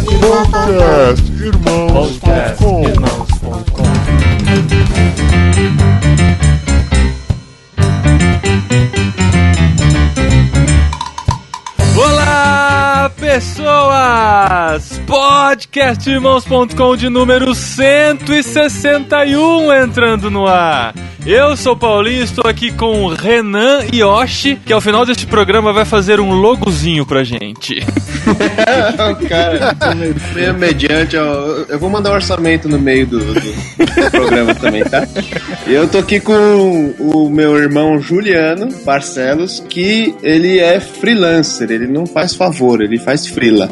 Podcastirmãos.com. Olá, pessoas! Podcastirmãos.com de número 161 entrando no ar. Eu sou o Paulinho, estou aqui com o Renan Yoshi, que ao final deste programa vai fazer um logozinho pra gente. Cara, meio mediante, eu vou mandar um orçamento no meio do programa também, tá? Eu tô aqui com o meu irmão Juliano Barcelos, que ele é freelancer, ele não faz favor, ele faz freela.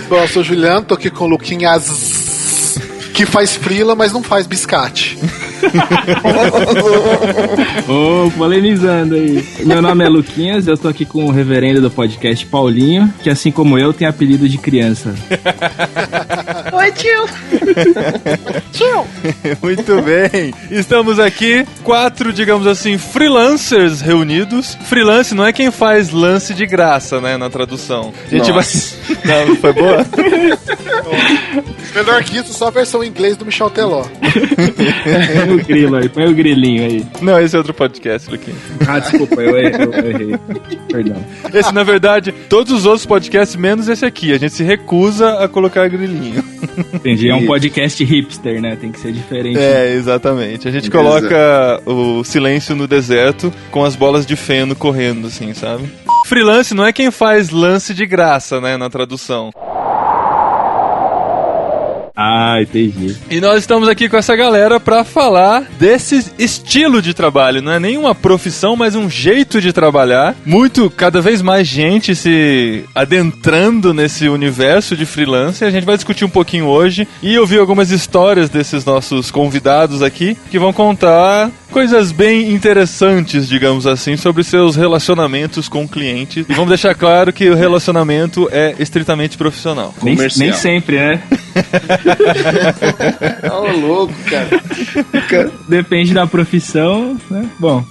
Bom, eu sou o Juliano, tô aqui com o Luquinhas, que faz freela, mas não faz biscate. Polemizando aí. Meu nome é Luquinhas, eu tô aqui com o reverendo do podcast Paulinho, que assim como eu tem apelido de criança. Oi, tio! Tio! Muito bem, estamos aqui, 4, digamos assim, freelancers reunidos. Freelance não é quem faz lance de graça, né, na tradução. A gente vai... Não foi boa? Melhor que isso, só a versão em inglês do Michel Teló. Põe o grilo aí, põe o grilinho aí. Não, esse é outro podcast, Luquinha. Ah, desculpa, eu errei. Perdão. Esse, na verdade, todos os outros podcasts, menos esse aqui. A gente se recusa a colocar grilinho. Entendi, é um podcast hipster, né? Tem que ser diferente. É, exatamente. A gente coloca o silêncio no deserto com as bolas de feno correndo, assim, sabe? Freelance não é quem faz lance de graça, né, na tradução. Ah, entendi. E nós estamos aqui com essa galera pra falar desse estilo de trabalho. Não é nem uma profissão, mas um jeito de trabalhar. Cada vez mais gente se adentrando nesse universo de freelance. A gente vai discutir um pouquinho hoje e ouvir algumas histórias desses nossos convidados aqui, que vão contar coisas bem interessantes, digamos assim, sobre seus relacionamentos com clientes. E vamos deixar claro que o relacionamento é estritamente profissional. Nem sempre, né? Ô, louco, cara. Depende da profissão, né? Bom,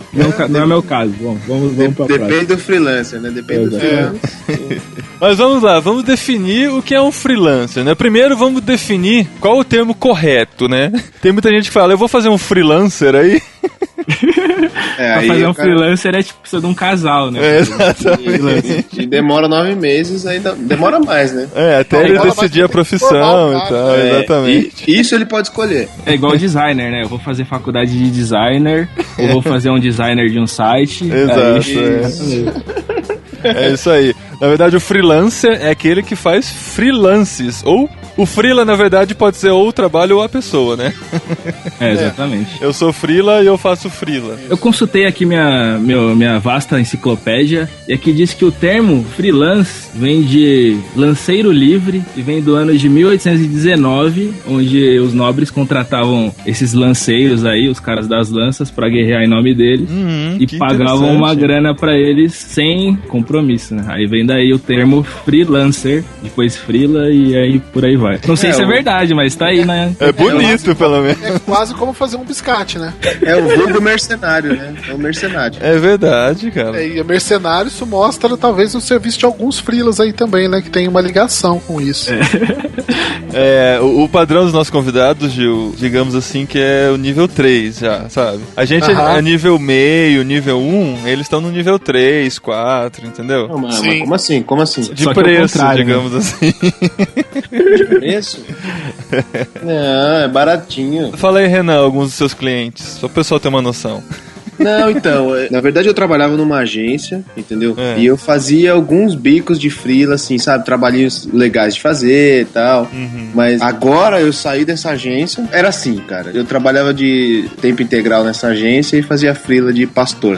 não é meu caso. Bom, vamos pra próxima. Depende do freelancer, né? Depende do freelancer. Mas vamos lá, vamos definir o que é um freelancer, né? Primeiro vamos definir qual o termo correto, né? Tem muita gente que fala, eu vou fazer um freelancer aí. Pra fazer um freelancer é tipo precisa de um casal, né? Exatamente. E demora 9 meses, ainda demora mais, né? Até ele decidir a profissão e tal, exatamente. E isso ele pode escolher. É igual designer, né? Eu vou fazer faculdade de designer, ou vou fazer um designer de um site. Exato. É isso aí. Na verdade, o freelancer é aquele que faz freelances, ou o freela, na verdade, pode ser ou o trabalho ou a pessoa, né? Exatamente. Eu sou freela e eu faço freela. Eu consultei aqui minha vasta enciclopédia, e aqui diz que o termo freelance vem de lanceiro livre e vem do ano de 1819, onde os nobres contratavam esses lanceiros aí, os caras das lanças, pra guerrear em nome deles, e pagavam uma grana pra eles sem compromisso, né? Aí vem daí o termo freelancer, depois freela e aí por aí vai. Não sei se é verdade, mas tá aí, né? É bonito, pelo menos. É quase como fazer um biscate, né? É o vulgo mercenário, né? É o mercenário. É verdade, cara. E mercenário, isso mostra talvez o serviço de alguns freelas aí também, né? Que tem uma ligação com isso. O padrão dos nossos convidados, Gil, digamos assim, que é o nível 3 já, sabe? A gente é nível meio, nível 1, eles estão no nível 3, 4, entendeu? Não, mas como assim? De Só preço, digamos né? assim. Preço? Não, é baratinho. Fala aí, Renan, alguns dos seus clientes, só o pessoal ter uma noção. Não, então, na verdade eu trabalhava numa agência, entendeu? E eu fazia alguns bicos de freela, assim, sabe? Trabalhinhos legais de fazer e tal. Mas agora eu saí dessa agência, era assim, cara. Eu trabalhava de tempo integral nessa agência e fazia freela de pastor.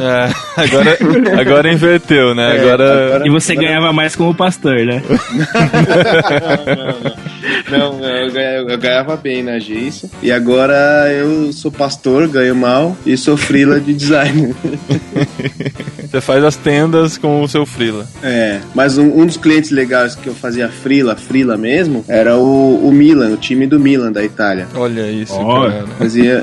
Agora inverteu, né? Agora... E você ganhava mais como pastor, né? Não, eu ganhava bem na agência. E agora eu sou pastor, ganho mal e sou freela de design. Você faz as tendas com o seu freela. Mas um dos clientes legais que eu fazia freela mesmo, era o Milan, o time do Milan da Itália. Olha isso, cara.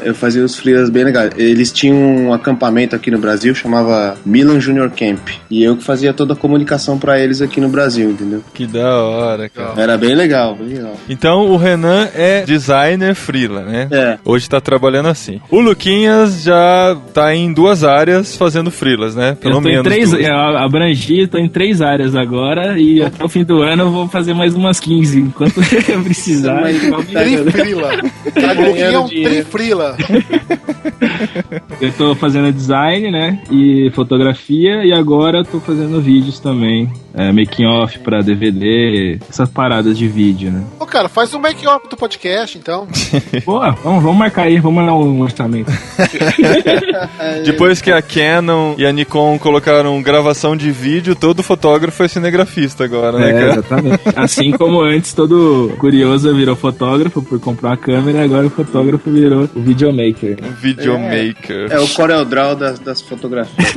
Eu fazia os freelas bem legais. Eles tinham um acampamento aqui no Brasil, chamava Milan Junior Camp. E eu que fazia toda a comunicação pra eles aqui no Brasil, entendeu? Que da hora, cara. Era bem legal, bem legal. Então o Renan é designer freela, né? Hoje tá trabalhando assim. O Luquinhas já tá em 2 áreas fazendo freelas, né? Pelo menos. Eu abrangi, tô em 3 áreas agora e até o fim do ano eu vou fazer mais umas 15, enquanto eu precisar. Tri-freela. O Luquinhas é um tri-freela. Eu tô fazendo design, né? E fotografia, e agora eu tô fazendo vídeos também. Making off pra DVD, essas paradas de vídeo, né? Ô, cara, faz um making off do podcast, então. Boa, vamos marcar aí, vamos mandar um orçamento. Depois que a Canon e a Nikon colocaram gravação de vídeo, todo fotógrafo é cinegrafista agora, né, cara? Exatamente. Assim como antes, todo curioso virou fotógrafo por comprar uma câmera, agora o fotógrafo virou o videomaker. Um videomaker. É o CorelDRAW das fotografias.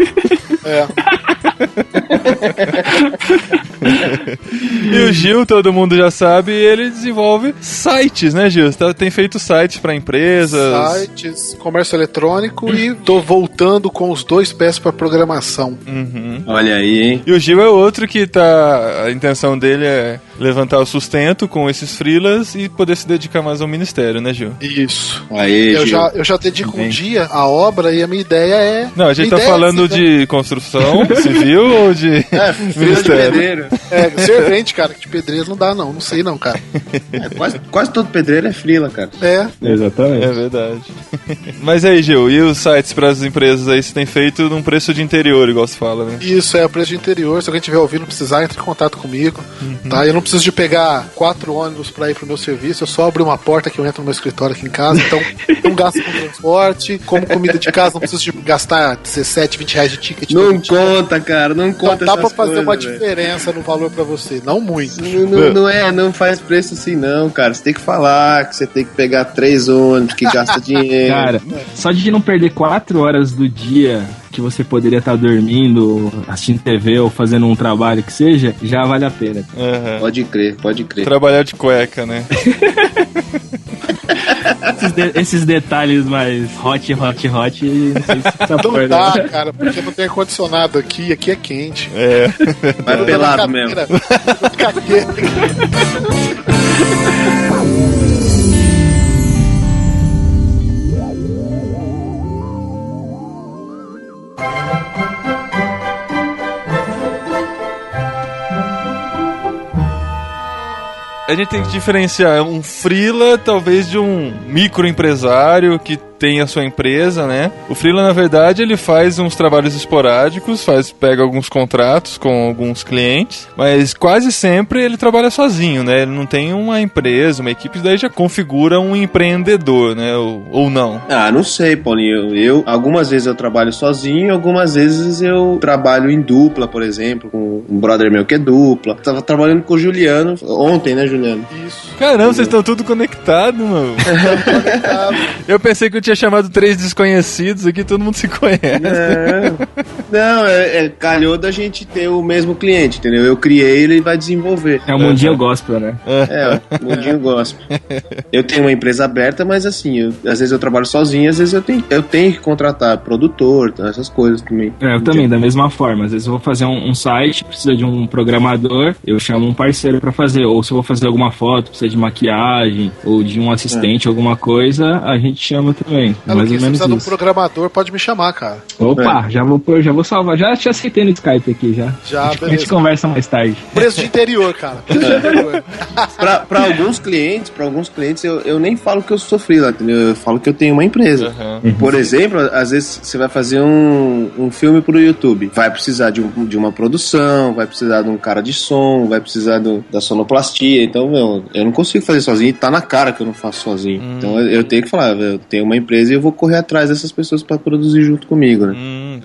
E o Gil, todo mundo já sabe, ele desenvolve sites, né, Gil? Tem feito sites pra empresas. Sites, comércio eletrônico e tô voltando com os 2 pés pra programação. Olha aí, hein? E o Gil é outro que a intenção dele é levantar o sustento com esses freelas e poder se dedicar mais ao ministério, né, Gil? Isso. Aí, eu já dedico um dia à obra e a minha ideia é... Não, a gente tá falando de construção civil ou de freela de pedreiro. Servente, cara, de pedreiro não dá não sei não, cara. Quase todo pedreiro é freela, cara. Exatamente. É verdade. Mas aí, Gil, e os sites para as empresas aí, você tem feito num preço de interior, igual se fala, né? Isso, o preço de interior. Se alguém estiver ouvindo, precisar, entre em contato comigo, tá? Eu não preciso de pegar 4 ônibus pra ir pro meu serviço, eu só abro uma porta que eu entro no meu escritório aqui em casa, então não gasto com transporte, como comida de casa, não preciso de gastar 17, 20 reais de ticket. Não conta, cara, não conta. Então dá pra fazer uma diferença no valor pra você, não muito. Não faz preço assim não, cara. Você tem que falar que você tem que pegar 3 ônibus, que gasta dinheiro. Cara, só de não perder 4 horas do dia que você poderia estar dormindo, assistindo TV ou fazendo um trabalho que seja, já vale a pena. Pode crer. Trabalhar de cueca, né? Esses detalhes mais hot, não sei se tá não dá, cara, porque não tem ar-condicionado aqui é quente. Vai pelado mesmo. A gente tem que diferenciar um freela, talvez, de um microempresário que tem a sua empresa, né? O freela, na verdade, ele faz uns trabalhos esporádicos, pega alguns contratos com alguns clientes, mas quase sempre ele trabalha sozinho, né? Ele não tem uma empresa, uma equipe, daí já configura um empreendedor, né? Ou não. Não sei, Paulinho. Eu algumas vezes eu trabalho sozinho, algumas vezes eu trabalho em dupla, por exemplo, com um brother meu que é dupla. Tava trabalhando com o Juliano ontem, né, Juliano? Isso. Caramba, vocês estão tudo conectados, mano. Eu pensei que eu tinha chamado 3 desconhecidos aqui, todo mundo se conhece. Não, calhou da gente ter o mesmo cliente, entendeu? Eu criei, ele vai desenvolver. É o Mundinho Gospel, né? O Mundinho Gospel. Eu tenho uma empresa aberta, mas assim, às vezes eu trabalho sozinho, às vezes eu tenho que contratar produtor, essas coisas também. Eu também, da mesma forma. Às vezes eu vou fazer um site, precisa de um programador, eu chamo um parceiro pra fazer. Ou se eu vou fazer alguma foto, precisa de maquiagem, ou de um assistente, alguma coisa, a gente chama também. Mais ou menos se precisar de um isso. programador, pode me chamar, cara. Opa, já vou salvar. Já te aceitei no Skype aqui, já. Beleza. A gente conversa mais tarde. Preço de interior, cara. Preço de interior. Pra alguns clientes, eu nem falo que eu sou freela, entendeu? Eu falo que eu tenho uma empresa. Por exemplo, às vezes você vai fazer um filme pro YouTube. Vai precisar de uma produção, vai precisar de um cara de som, vai precisar da sonoplastia. Então, eu não consigo fazer sozinho e tá na cara que eu não faço sozinho. Então eu tenho que falar, eu tenho uma empresa e eu vou correr atrás dessas pessoas pra produzir junto comigo, né?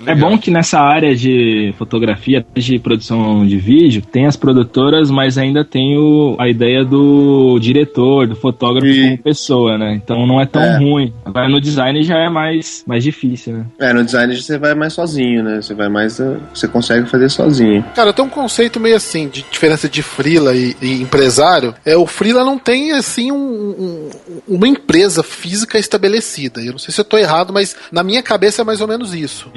É bom que nessa área de fotografia, de produção de vídeo, tem as produtoras, mas ainda tem a ideia do diretor, do fotógrafo como pessoa, né? Então não é tão ruim. Agora no design já é mais difícil, né? No design você vai mais sozinho, né? Você consegue fazer sozinho. Cara, tem um conceito meio assim, de diferença de freela e empresário. O freela não tem, assim, uma empresa física estabelecida. Eu não sei se eu tô errado, mas na minha cabeça é mais ou menos isso.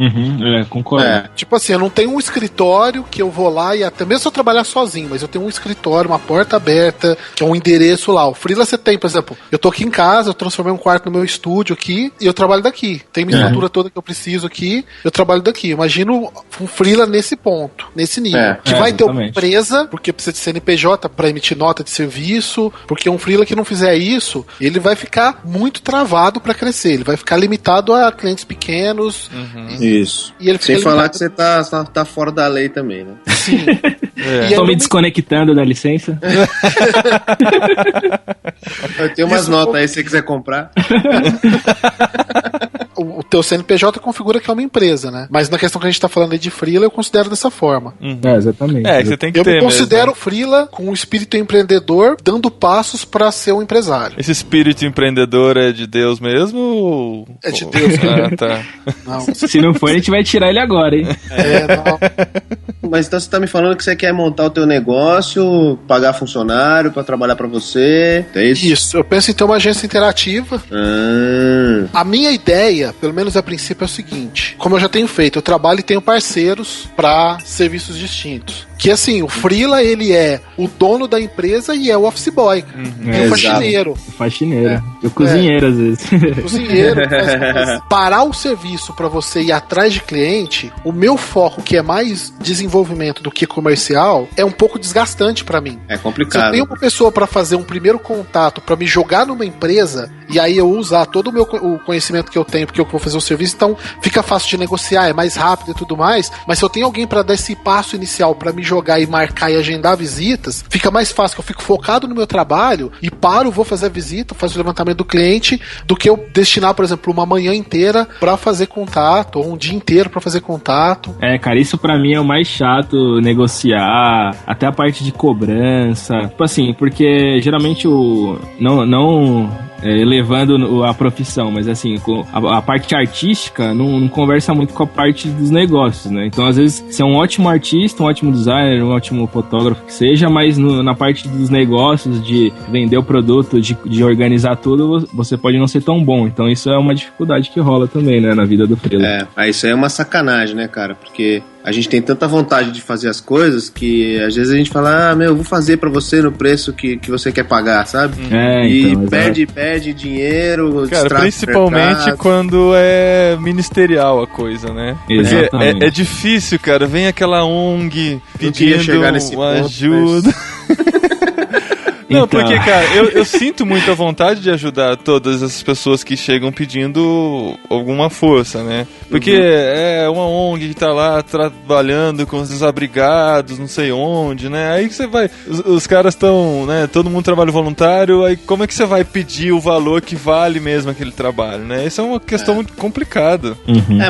Concordo. Tipo assim, eu não tenho um escritório que eu vou lá e até mesmo se eu trabalhar sozinho, mas eu tenho um escritório, uma porta aberta, que é um endereço lá. O freela você tem, por exemplo, eu tô aqui em casa, eu transformei um quarto no meu estúdio aqui e eu trabalho daqui. Tem minha estrutura toda que eu preciso aqui, eu trabalho daqui. Imagino um freela nesse ponto, nesse nível. Que vai ter uma empresa, porque precisa de CNPJ para emitir nota de serviço, porque um freela que não fizer isso, ele vai ficar muito travado para crescer, ele vai ficar limitado a clientes pequenos. Isso. E ele fica sem falar que você tá fora da lei também, né? Sim. Estou me desconectando da licença. Eu tenho umas notas aí se você quiser comprar. O teu CNPJ configura que é uma empresa, né? Mas na questão que a gente tá falando aí de freela, eu considero dessa forma. Exatamente. Você tem que eu ter me considero mesmo. freela com um espírito empreendedor, dando passos pra ser um empresário. Esse espírito empreendedor é de Deus mesmo? Ou... É de Deus, cara. Tá. Não. Se não for, a gente vai tirar ele agora, hein? Não. Mas então você tá me falando que você quer montar o teu negócio, pagar funcionário pra trabalhar pra você, é isso? Isso, eu penso em ter uma agência interativa. A minha ideia, pelo menos a princípio, é o seguinte: como eu já tenho feito, eu trabalho e tenho parceiros para serviços distintos. Que assim, o freela, ele é o dono da empresa e é o office boy. E o faxineiro. Faxineiro. O cozinheiro, às vezes. Cozinheiro. Mas parar o serviço para você ir atrás de cliente, o meu foco, que é mais desenvolvimento do que comercial, é um pouco desgastante para mim. É complicado. Se eu tenho uma pessoa para fazer um primeiro contato, para me jogar numa empresa, e aí eu usar todo o conhecimento que eu tenho, porque eu vou fazer o serviço, então fica fácil de negociar, é mais rápido e tudo mais, mas se eu tenho alguém para dar esse passo inicial, para me jogar e marcar e agendar visitas, fica mais fácil, que eu fico focado no meu trabalho e vou fazer a visita, faço o levantamento do cliente, do que eu destinar, por exemplo, uma manhã inteira para fazer contato, ou um dia inteiro para fazer contato. Cara, isso pra mim é o mais chato, negociar, até a parte de cobrança, tipo assim, porque geralmente elevando a profissão, mas assim, a parte artística não conversa muito com a parte dos negócios, né? Então, às vezes, você é um ótimo artista, um ótimo designer, um ótimo fotógrafo que seja, mas na parte dos negócios, de vender o produto, de organizar tudo, você pode não ser tão bom. Então, isso é uma dificuldade que rola também, né, na vida do freela. Isso aí é uma sacanagem, né, cara? Porque a gente tem tanta vontade de fazer as coisas que às vezes a gente fala, eu vou fazer pra você no preço que você quer pagar, sabe? E então, perde dinheiro. Cara, principalmente quando é ministerial a coisa, né? Porque é difícil, cara. Vem aquela ONG pedindo uma ajuda. Não, porque, cara, eu sinto muita vontade de ajudar todas essas pessoas que chegam pedindo alguma força, né? Porque é uma ONG que tá lá trabalhando com os desabrigados, não sei onde, né? Aí que você vai... Os caras estão, né? Todo mundo trabalha voluntário, aí como é que você vai pedir o valor que vale mesmo aquele trabalho, né? Isso é uma questão muito complicada.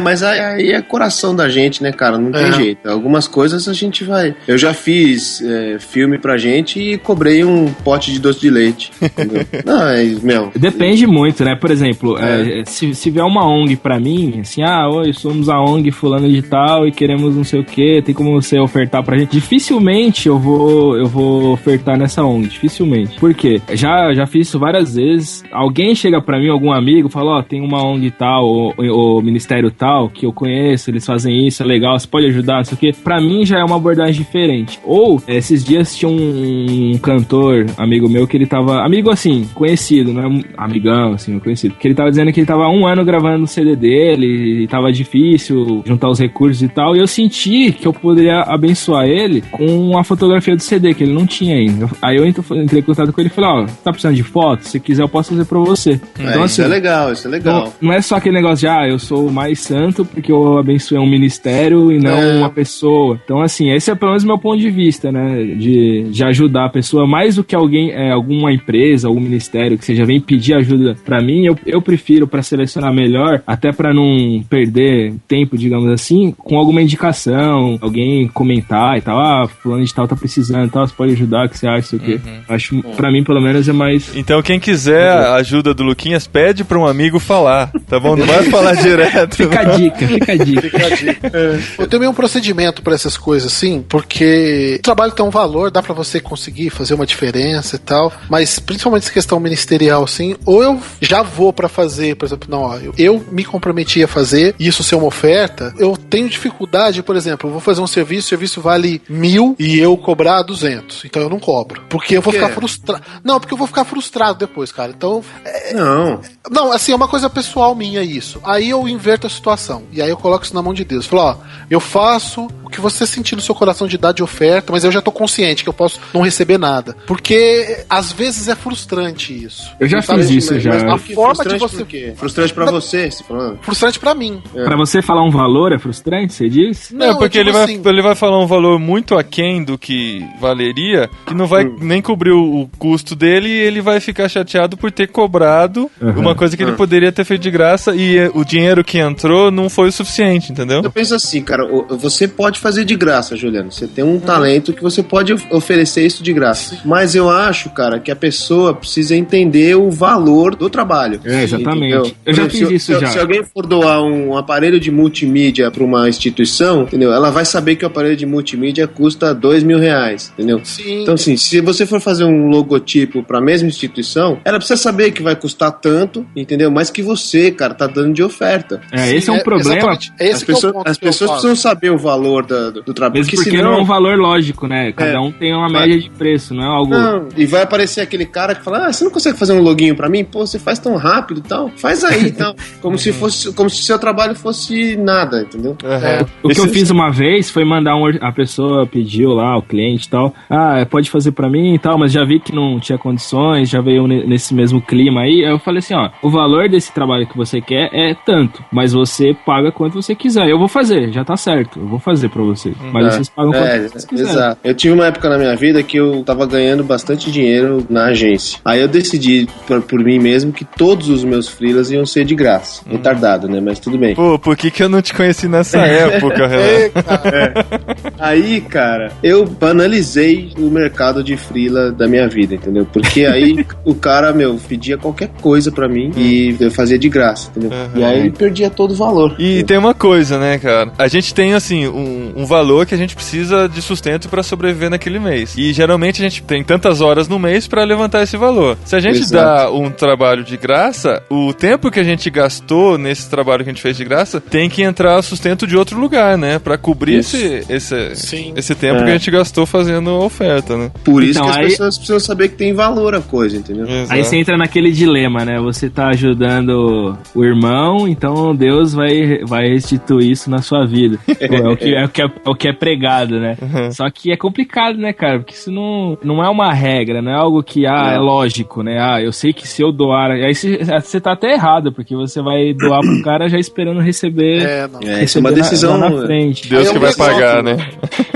Mas aí é coração da gente, né, cara? Não tem jeito. Algumas coisas a gente vai... Eu já fiz filme pra gente e cobrei um pote de doce de leite. Depende muito, né? Por exemplo, se vier uma ONG pra mim, assim, oi, somos a ONG fulano de tal e queremos não sei o que, tem como você ofertar pra gente? Dificilmente eu vou ofertar nessa ONG, dificilmente. Por quê? Já fiz isso várias vezes. Alguém chega pra mim, algum amigo, fala, tem uma ONG tal, ou ministério tal, que eu conheço, eles fazem isso, é legal, você pode ajudar, não sei o que. Pra mim já é uma abordagem diferente. Ou, esses dias tinha um cantor, amigo meu, que ele tava... Amigo, assim, conhecido, não é amigão, assim, conhecido. Que ele tava dizendo que ele tava 1 ano gravando o CD dele, e tava difícil juntar os recursos e tal, e eu senti que eu poderia abençoar ele com a fotografia do CD, que ele não tinha ainda. Aí eu entrei em contato com ele e falei, tá precisando de foto? Se quiser eu posso fazer pra você. Então, isso assim, é legal, isso é legal. Não é só aquele negócio de, eu sou o mais santo porque eu abençoei um ministério e não uma pessoa. Então, assim, esse é pelo menos o meu ponto de vista, né, de ajudar a pessoa mais do que alguém alguma empresa, algum ministério que você já vem pedir ajuda pra mim, eu prefiro, pra selecionar melhor, até pra não perder tempo, digamos assim, com alguma indicação, alguém comentar e tal, fulano de tal tá precisando e tal, você pode ajudar, o que você acha, sei o quê. Acho, pra mim, pelo menos, é mais... Então, quem quiser a ajuda do Luquinhas, pede pra um amigo falar, tá bom? Não vai falar direto. Fica a dica. Eu tenho meio um procedimento pra essas coisas, assim, porque o trabalho tem um valor, dá pra você conseguir fazer uma diferença e tal, mas principalmente essa questão ministerial, assim, ou eu já vou pra fazer, por exemplo, não, ó, eu me comprometi a fazer, e isso ser uma oferta, eu tenho dificuldade, por exemplo, eu vou fazer um serviço, o serviço vale 1.000 e eu cobrar 200, então eu não cobro, porque eu vou ficar frustrado. Não, porque eu vou ficar frustrado depois, cara, então... Não, assim, é uma coisa pessoal minha isso. Aí eu inverto a situação, e aí eu coloco isso na mão de Deus. Falo, ó, eu faço o que você sentir no seu coração de dar de oferta, mas eu já tô consciente que eu posso não receber nada. Porque às vezes é frustrante isso. Eu já fiz isso, já. Mas a forma de você... Por quê? Frustrante pra você, você falando? Frustrante pra mim. Pra você falar um valor é frustrante, você diz? Não, porque ele vai falar um valor muito aquém do que valeria, que não vai nem cobrir o custo dele, e ele vai ficar chateado por ter cobrado uma coisa que ele poderia ter feito de graça, e o dinheiro que entrou não foi o suficiente, entendeu? Eu penso assim, cara, você pode fazer de graça, Juliano. Você tem um talento que você pode oferecer isso de graça. Mas eu acho, cara, que a pessoa precisa entender o valor do trabalho. Exatamente. Entendeu? Eu já fiz isso já. Se alguém for doar um aparelho de multimídia pra uma instituição, entendeu? Ela vai saber que o aparelho de multimídia custa R$2.000, entendeu? Sim. Então, assim, se você for fazer um logotipo pra mesma instituição, ela precisa saber que vai custar tanto, entendeu? Mas que você, cara, tá dando de oferta. Esse é um problema. As pessoas precisam saber o valor do trabalho. Mesmo porque senão... não é um valor lógico, né? Cada um tem uma média de preço, não é algo... Não, e vai aparecer aquele cara que fala, você não consegue fazer um loginho pra mim? Pô, você faz tão rápido e tal. Faz aí e tal. Como se seu trabalho fosse nada, entendeu? O que eu fiz uma vez foi mandar a pessoa pediu lá, o cliente e tal, pode fazer pra mim e tal, mas já vi que não tinha condições, já veio nesse mesmo clima aí eu falei assim, ó, o valor desse trabalho que você quer é tanto, mas você paga quanto você quiser. Eu vou fazer, já tá certo, eu vou fazer pra você. Mas vocês pagam quanto vocês quiserem. Exato. Eu tive uma época na minha vida que eu tava ganhando bastante dinheiro na agência. Aí eu decidi por mim mesmo que todos os meus freelas iam ser de graça. Retardado, né? Mas tudo bem. Pô, por que eu não te conheci nessa época, Renato? Aí, cara, eu banalizei o mercado de freela da minha vida, entendeu? Porque aí o cara, pedia qualquer coisa pra mim e eu fazia de graça, entendeu? E aí ele perdia todo o valor. E tem uma coisa, né, cara? A gente tem, assim, um valor que a gente precisa de sustento pra sobreviver naquele mês. E geralmente a gente tem tantas horas no mês pra levantar esse valor. Se a gente dá um trabalho de graça, o tempo que a gente gastou nesse trabalho que a gente fez de graça tem que entrar sustento de outro lugar, né? Pra cobrir esse tempo que a gente gastou fazendo a oferta, né? Por isso que as pessoas precisam saber que tem valor a coisa, entendeu? Exato. Aí você entra naquele dilema, né? Você tá ajudando o irmão, então Deus vai restituir isso na sua vida. É o que é pregado, né? Só que é complicado, né, cara? Porque isso não é uma regra, não é algo que é lógico, né? Eu sei que se eu doar... Aí você tá até errado, porque você vai doar pro cara já esperando receber isso é uma decisão na frente. Deus que vai pagar, né?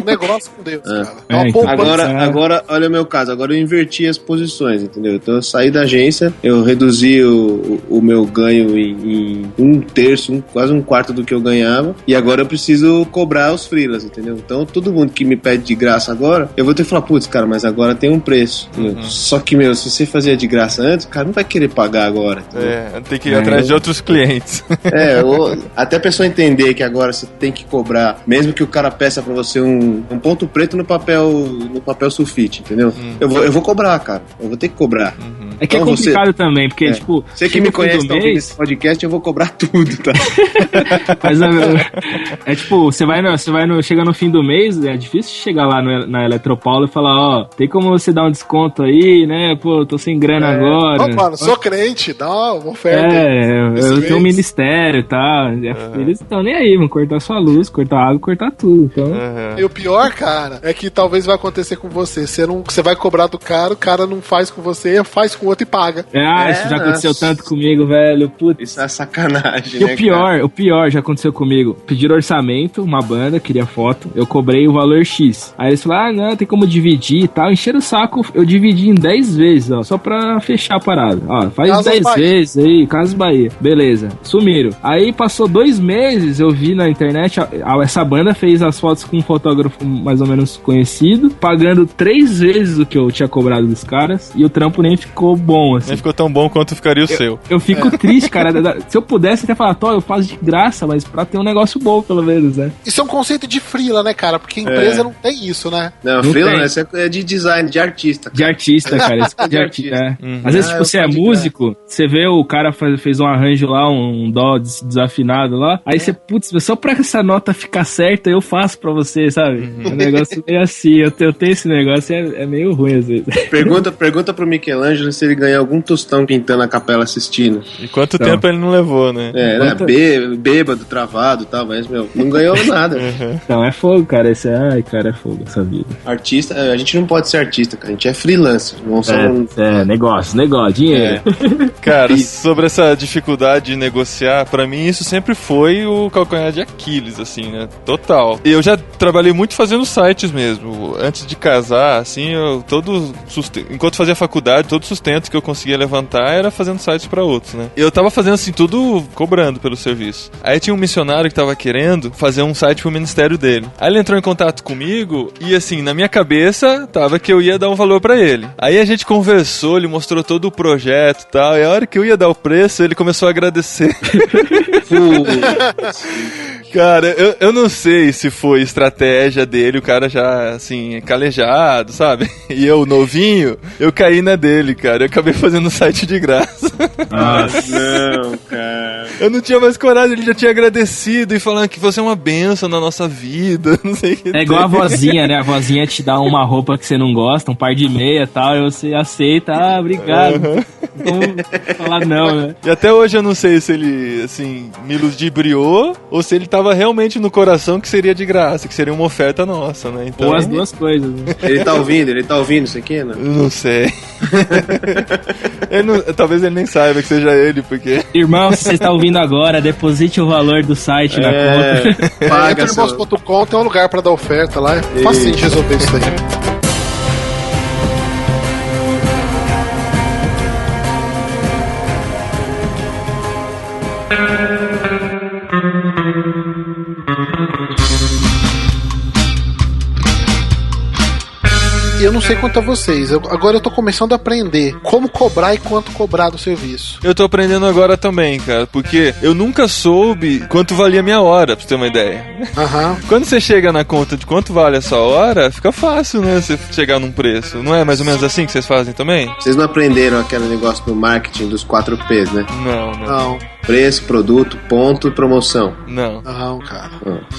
Um negócio com Deus, cara. Agora, olha o meu caso. Agora eu inverti as posições, entendeu? Então eu saí da agência, eu reduzi o meu ganho em 1/3, quase 1/4 do que eu ganhava, e agora eu preciso cobrar os freelas, entendeu? Então todo mundo que me pede de graça agora, eu vou ter que falar, putz, cara, mas agora tem um preço. Só que, se você fazia de graça antes, o cara não vai querer pagar agora. Tem que ir atrás de outros clientes. Até a pessoa entender que agora você tem que cobrar, mesmo que o cara peça pra você um ponto preto no papel sulfite, entendeu? Eu vou cobrar, cara. Eu vou ter que cobrar. É que então, é complicado também, porque, tipo... Você que me conhece nesse podcast, eu vou cobrar tudo, tá? Mas tipo, chega no fim do mês, é difícil chegar lá na Eletropaulo e falar, tem como você dar um desconto aí, né? Pô, tô sem grana agora. Mano, sou crente, dá uma oferta. Eu tenho um ministério e tal. Eles estão nem aí, vão cortar sua luz, cortar água, cortar tudo, então... E o pior, cara, é que talvez vai acontecer com você. Você vai cobrar do cara, o cara não faz com você, faz com com o outro e paga. Isso já aconteceu tanto comigo, velho. Putz. Isso é sacanagem, E o pior já aconteceu comigo. Pediram orçamento, uma banda, queria foto, eu cobrei o valor X. Aí eles falaram, não, tem como dividir e tal. Encheram o saco, eu dividi em 10 vezes, ó, só pra fechar a parada. Ó, faz Casas 10 Bahia. vezes aí, Casas Bahia. Beleza, sumiram. Aí passou 2 meses, eu vi na internet, essa banda fez as fotos com um fotógrafo mais ou menos conhecido, pagando 3 vezes o que eu tinha cobrado dos caras, e o trampo nem ficou bom, assim. Nem ficou tão bom quanto ficaria o seu. Eu fico triste, cara. Se eu pudesse até falar, eu faço de graça, mas pra ter um negócio bom, pelo menos, né? Isso é um conceito de freela, né, cara? Porque empresa não tem isso, né? Não, freelance é de design, de artista. De artista, cara. Isso é de artista. É. Às vezes, tipo, você é músico, você vê o cara fez um arranjo lá, um dó desafinado lá, aí você, putz, só pra essa nota ficar certa, eu faço pra você, sabe? É um negócio meio assim, eu tenho esse negócio, é meio ruim às vezes. Pergunta pro Michelangelo se ele ganha algum tostão pintando a Capela Sistina. E quanto tempo ele não levou, né? Bêbado, travado e tal, mas, não ganhou nada. Então, é fogo, cara. É fogo essa vida. Artista, a gente não pode ser artista, cara. A gente é freelancer. Não Negócio, dinheiro. Cara, sobre essa dificuldade de negociar, pra mim isso sempre foi o calcanhar de Aquiles, assim, né? Total. E eu já trabalhei muito fazendo sites mesmo. Antes de casar, assim, enquanto fazia faculdade, todo sustento que eu conseguia levantar era fazendo sites pra outros, né? E eu tava fazendo assim, tudo cobrando pelo serviço. Aí tinha um missionário que tava querendo fazer um site pro ministério dele. Aí ele entrou em contato comigo e assim, na minha cabeça tava que eu ia dar um valor pra ele. Aí a gente conversou, ele mostrou todo o projeto e tal, e a hora que eu ia dar o preço, ele começou a agradecer. Cara, eu não sei se foi estratégia dele, o cara já, assim, calejado, sabe? E eu, novinho, eu caí na dele, cara. Eu acabei fazendo um site de graça. Nossa, não, cara. Eu não tinha mais coragem, ele já tinha agradecido e falando que você é uma bênção na nossa vida, não sei o que. É igual a vozinha, né? A vozinha te dá uma roupa que você não gosta, um par de meia e tal, e você aceita, obrigado. Vamos falar não, né? E até hoje eu não sei se ele, assim, me ludibriou ou se ele tava realmente no coração que seria de graça, que seria uma oferta nossa, né? Então, ou as duas coisas, né? Ele tá ouvindo isso aqui, né? Eu não sei. Talvez ele nem saiba que seja ele, porque... Irmão, se você está ouvindo agora, deposite o valor do site na conta. Paga irmãos.com tem um lugar pra dar oferta lá. É fácil de resolver isso aí. Eu não sei quanto a vocês. Agora eu tô começando a aprender como cobrar e quanto cobrar do serviço. Eu tô aprendendo agora também, cara, porque eu nunca soube quanto valia a minha hora, pra você ter uma ideia. Quando você chega na conta de quanto vale a sua hora, fica fácil, né, você chegar num preço. Não é mais ou menos assim que vocês fazem também? Vocês não aprenderam aquele negócio do marketing dos 4 P's, né? Não. Preço, produto, ponto e promoção. Não, cara.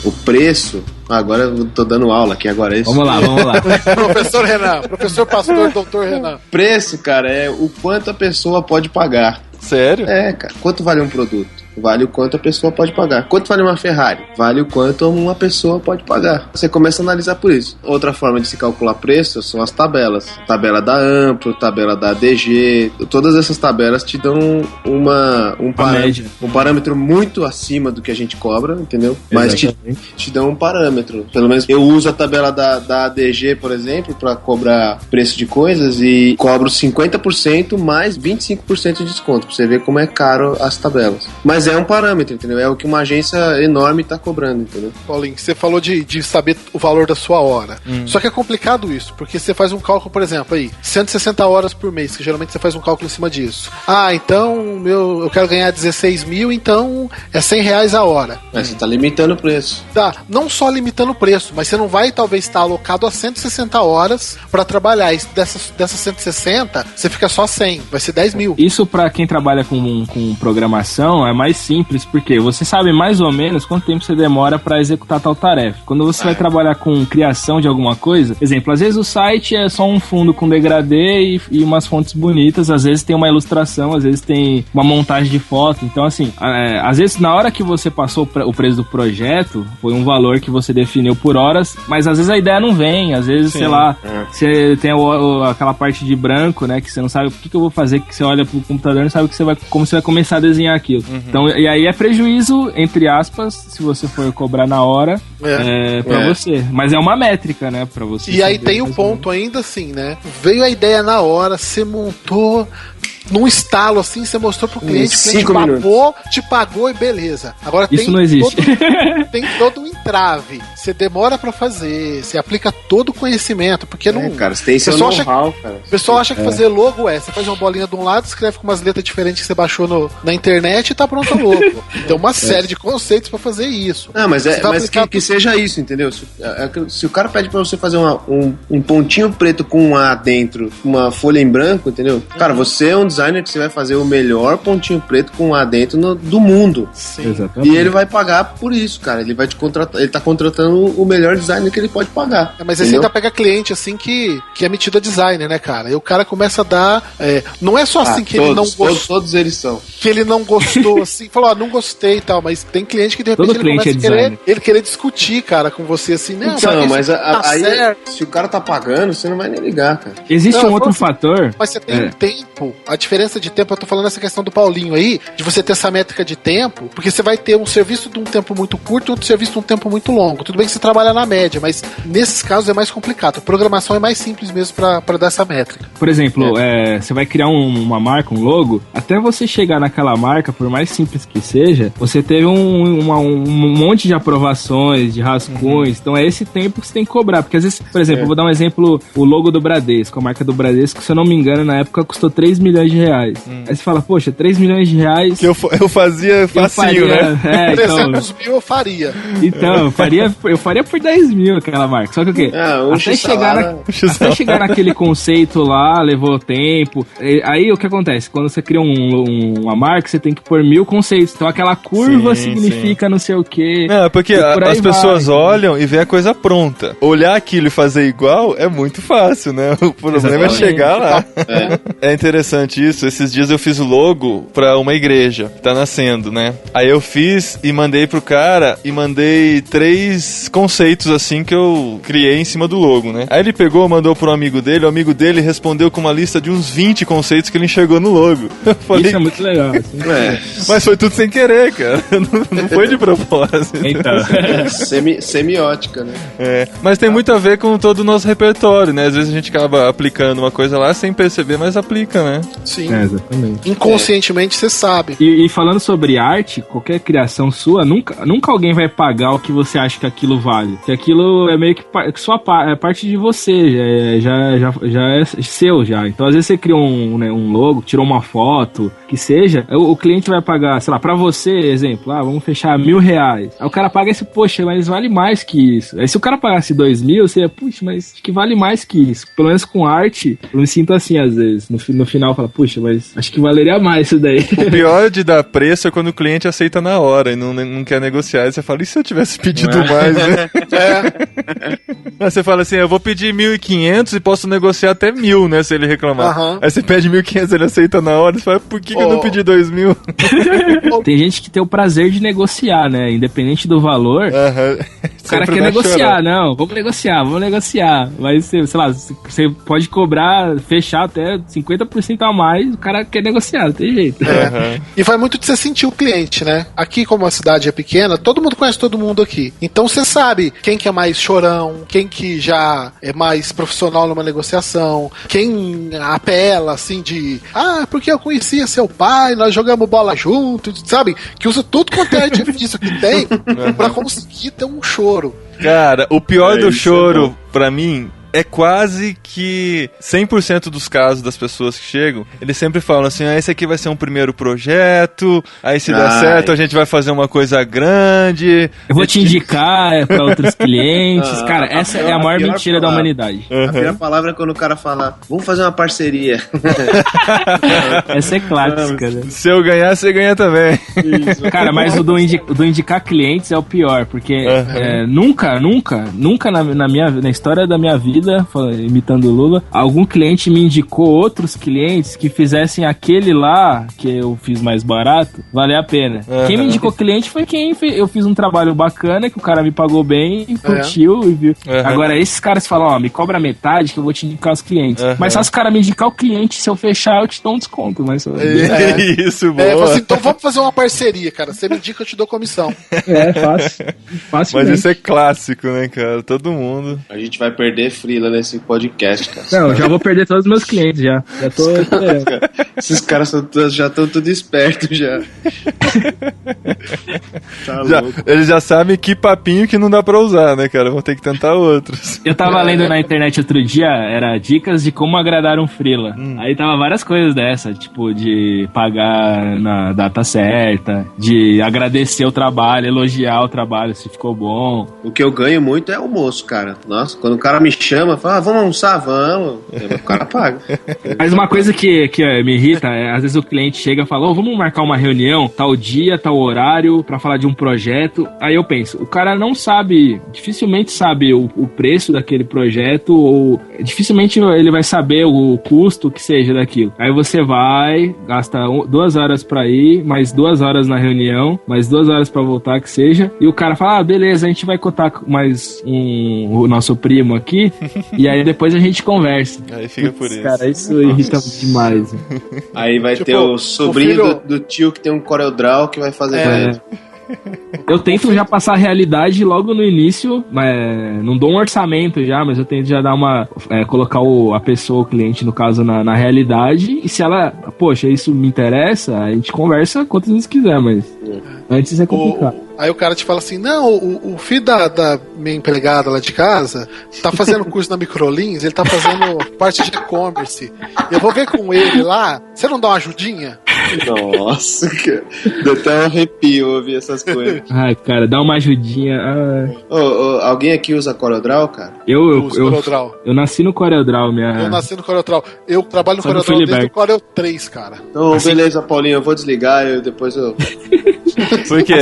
O preço... Agora eu tô dando aula aqui agora, é isso? Vamos lá. Professor Renan, professor pastor, doutor Renan. Preço, cara, é o quanto a pessoa pode pagar. Sério? É, cara. Quanto vale um produto? Vale o quanto a pessoa pode pagar. Quanto vale uma Ferrari? Vale o quanto uma pessoa pode pagar. Você começa a analisar por isso. Outra forma de se calcular preço são as tabelas. Tabela da Amplo, tabela da ADG. Todas essas tabelas te dão um parâmetro muito acima do que a gente cobra, entendeu? Mas te dão um parâmetro. Pelo menos eu uso a tabela da ADG, por exemplo, para cobrar preço de coisas e cobro 50% mais 25% de desconto. Pra você ver como é caro as tabelas. Mas é um parâmetro, entendeu? É o que uma agência enorme tá cobrando, entendeu? Paulinho, você falou de saber o valor da sua hora. Só que é complicado isso, porque você faz um cálculo, por exemplo, aí, 160 horas por mês, que geralmente você faz um cálculo em cima disso. Então, eu quero ganhar 16 mil, então é R$100 a hora. Mas você tá limitando o preço. Tá, não só limitando o preço, mas você não vai, talvez, estar alocado a 160 horas pra trabalhar. E dessas 160, você fica só 100, vai ser 10 mil. Isso pra quem trabalha com programação é mais mais simples, porque você sabe mais ou menos quanto tempo você demora para executar tal tarefa. Quando você vai trabalhar com criação de alguma coisa, exemplo, às vezes o site é só um fundo com degradê e umas fontes bonitas, às vezes tem uma ilustração, às vezes tem uma montagem de foto. Então, assim, às vezes na hora que você passou o preço do projeto, foi um valor que você definiu por horas, mas às vezes a ideia não vem, às vezes, sei lá, você tem aquela parte de branco, né, que você não sabe o que eu vou fazer, que você olha pro computador e não sabe como você vai começar a desenhar aquilo. Então, e aí é prejuízo, entre aspas, se você for cobrar na hora, pra você. Mas é uma métrica, né, pra você. E aí tem um ponto ainda assim, né? Veio a ideia na hora, você montou num estalo assim, você mostrou pro cliente, o cliente te pagou e beleza. Agora isso não existe. Tem todo um entrave. Você demora pra fazer, você aplica todo o conhecimento, porque não... cara, você tem seu know-how, cara. O pessoal acha que fazer logo você faz uma bolinha de um lado, escreve com umas letras diferentes que você baixou na internet e tá pronto o logo. Tem uma série de conceitos pra fazer isso. Não, mas que seja isso, entendeu? Se o cara pede pra você fazer um pontinho preto com um A dentro, uma folha em branco, entendeu? Cara, você é um designer que você vai fazer o melhor pontinho preto com um A dentro do mundo. Sim. Exatamente. E ele vai pagar por isso, cara. Ele vai te contratar, ele tá contratando o melhor designer que ele pode pagar. Mas você ainda pega cliente assim que é metido a designer, né, cara? E o cara começa a dar. Não é só assim que ele não gostou. Todos eles são. Que ele não gostou, assim, falou, não gostei e tal, mas tem cliente que de repente ele começa a querer discutir, cara, com você assim, não, mas aí, se o cara tá pagando, você não vai nem ligar, cara. Existe um outro fator. Mas você tem um tempo, a diferença de tempo, eu tô falando essa questão do Paulinho aí, de você ter essa métrica de tempo, porque você vai ter um serviço de um tempo muito curto e outro serviço de um tempo muito longo. Tudo bem que você trabalha na média, mas nesses casos é mais complicado. A programação é mais simples mesmo pra dar essa métrica. Por exemplo, você vai criar uma marca, um logo, até você chegar naquela marca, por mais simples que seja, você teve um monte de aprovações, de rascunhos, então é esse tempo que você tem que cobrar, porque às vezes, por exemplo, eu vou dar um exemplo, o logo do Bradesco, a marca do Bradesco, se eu não me engano, na época custou 3 milhões de reais. Aí você fala, poxa, 3 milhões de reais... Que eu fazia facinho, né? 300 mil eu faria. Então, eu faria por 10 mil aquela marca, só que o quê? Até chegar naquele conceito lá, levou tempo. Aí o que acontece? Quando você cria uma marca, você tem que pôr 1000 conceitos. Então aquela curva significa não sei o quê. Não, porque as pessoas olham e vê a coisa pronta. Olhar aquilo e fazer igual é muito fácil, né? O problema é chegar lá. É interessante isso. Esses dias eu fiz o logo pra uma igreja. Tá nascendo, né? Aí eu fiz e mandei pro cara e mandei 3 conceitos assim que eu criei em cima do logo, né? Aí ele pegou, mandou pro amigo dele, o amigo dele respondeu com uma lista de uns 20 conceitos que ele enxergou no logo. Eu falei, isso é muito legal. Assim. Mas foi tudo sem querer, cara. Não foi de propósito. Então. Semiótica, né? Mas tem muito a ver com todo o nosso repertório, né? Às vezes a gente acaba aplicando uma coisa lá sem perceber, mas aplica, né? Sim. Exatamente. Inconscientemente você sabe. E falando sobre arte, qualquer criação sua, nunca alguém vai pagar o que você acha que aquilo vale. Que aquilo é meio que sua parte de você, já é seu já. Então às vezes você cria um logo, tirou uma foto, que seja, o cliente vai pagar, sei lá, pra você, exemplo, vamos fechar R$1.000. Aí o cara paga esse, poxa, mas vale mais que isso. Aí se o cara pagasse 2.000, você ia, puxa, mas acho que vale mais que isso. Pelo menos com arte, eu me sinto assim às vezes. No final eu falo, puxa, mas acho que valeria mais isso daí. O pior de dar preço é quando o cliente aceita na hora e não quer negociar. Aí você fala, e se eu tivesse pedido mais, né? Aí você fala assim, eu vou pedir 1.500 e posso negociar até 1.000, né, se ele reclamar. Aí você pede 1.500, ele aceita na hora, você fala, por que eu não pedi 2.000? Tem gente que tem o prazer de negociar, né, independente do valor. O cara quer negociar, não, vamos negociar. Mas, sei lá, você pode cobrar, fechar até 50% a mais, o cara quer negociar, não tem jeito. E vai muito de você sentir o cliente, né? Aqui, como a cidade é pequena, todo mundo conhece todo mundo aqui. Então você sabe quem que é mais chorão, quem que já é mais profissional numa negociação, quem apela, assim, porque eu conhecia seu pai, nós jogamos bola juntos, sabe? Que usa tudo quanto é artifício que tem pra conseguir ter um choro. Cara, o pior do choro, pra mim, é quase que 100% dos casos das pessoas que chegam, eles sempre falam assim, esse aqui vai ser um primeiro projeto, aí se der certo a gente vai fazer uma coisa grande. Eu vou te indicar pra outros clientes. Cara, essa é a maior mentira da humanidade. A pior palavra é quando o cara fala, vamos fazer uma parceria. Essa é clássica, né? Se eu ganhar, você ganha também. Isso. Cara, mas o do indicar clientes é o pior, porque nunca na história da minha vida, imitando o Lula, algum cliente me indicou outros clientes que fizessem aquele lá, que eu fiz mais barato, valer a pena. Quem me indicou cliente foi quem eu fiz um trabalho bacana, que o cara me pagou bem e curtiu e viu. Agora, esses caras falam, me cobra metade que eu vou te indicar os clientes. Mas só se o cara me indicar o cliente, se eu fechar, eu te dou um desconto. Mas... Isso, boa. Assim, então vamos fazer uma parceria, cara. Você me indica, eu te dou comissão. Fácil. Mas isso é clássico, né, cara? Todo mundo. A gente vai perder frila nesse podcast, cara. Não, eu já vou perder todos os meus clientes, já. Já tô... Esses caras já estão tudo espertos, já. Tá louco. Eles já sabem que papinho que não dá pra usar, né, cara? Vão ter que tentar outros. Eu tava lendo na internet outro dia, era dicas de como agradar um freela. Aí tava várias coisas dessa, tipo, de pagar na data certa, de agradecer o trabalho, elogiar o trabalho se ficou bom. O que eu ganho muito é almoço, cara. Nossa, quando o cara me chama, fala, vamos almoçar, vamos. O cara paga. Mas uma coisa que me irrita é, às vezes o cliente chega e fala, vamos marcar uma reunião, tal dia, tal horário, pra falar de um projeto. Aí eu penso, o cara não sabe, dificilmente sabe o preço daquele projeto, ou dificilmente ele vai saber o custo que seja daquilo. Aí você vai, gasta 2 horas pra ir, mais 2 horas na reunião, mais 2 horas pra voltar, que seja, e o cara fala, beleza, a gente vai cotar mais o nosso primo aqui, e aí depois a gente conversa. Aí fica por isso. Cara, isso irrita demais. Aí vai ter o sobrinho do tio que tem um CorelDRAW que vai fazer pra ele. Eu tento já passar a realidade logo no início, mas não dou um orçamento já, mas eu tento já dar colocar a pessoa, o cliente, no caso, na realidade, e se ela, poxa, isso me interessa, a gente conversa quantas vezes quiser, mas antes é complicado. Aí o cara te fala assim, não, o filho da minha empregada lá de casa tá fazendo curso na Microlins, ele tá fazendo parte de e-commerce. Eu vou ver com ele lá, você não dá uma ajudinha? Nossa, cara. Deu até um arrepio ouvir essas coisas. Ai, cara, dá uma ajudinha. Alguém aqui usa CorelDRAW, cara? Eu nasci no CorelDRAW, Eu nasci no CorelDRAw. Eu trabalho no CorelDRAW desde o Corel 3, cara. Então, assim, beleza, Paulinho, eu vou desligar e depois eu... Por quê?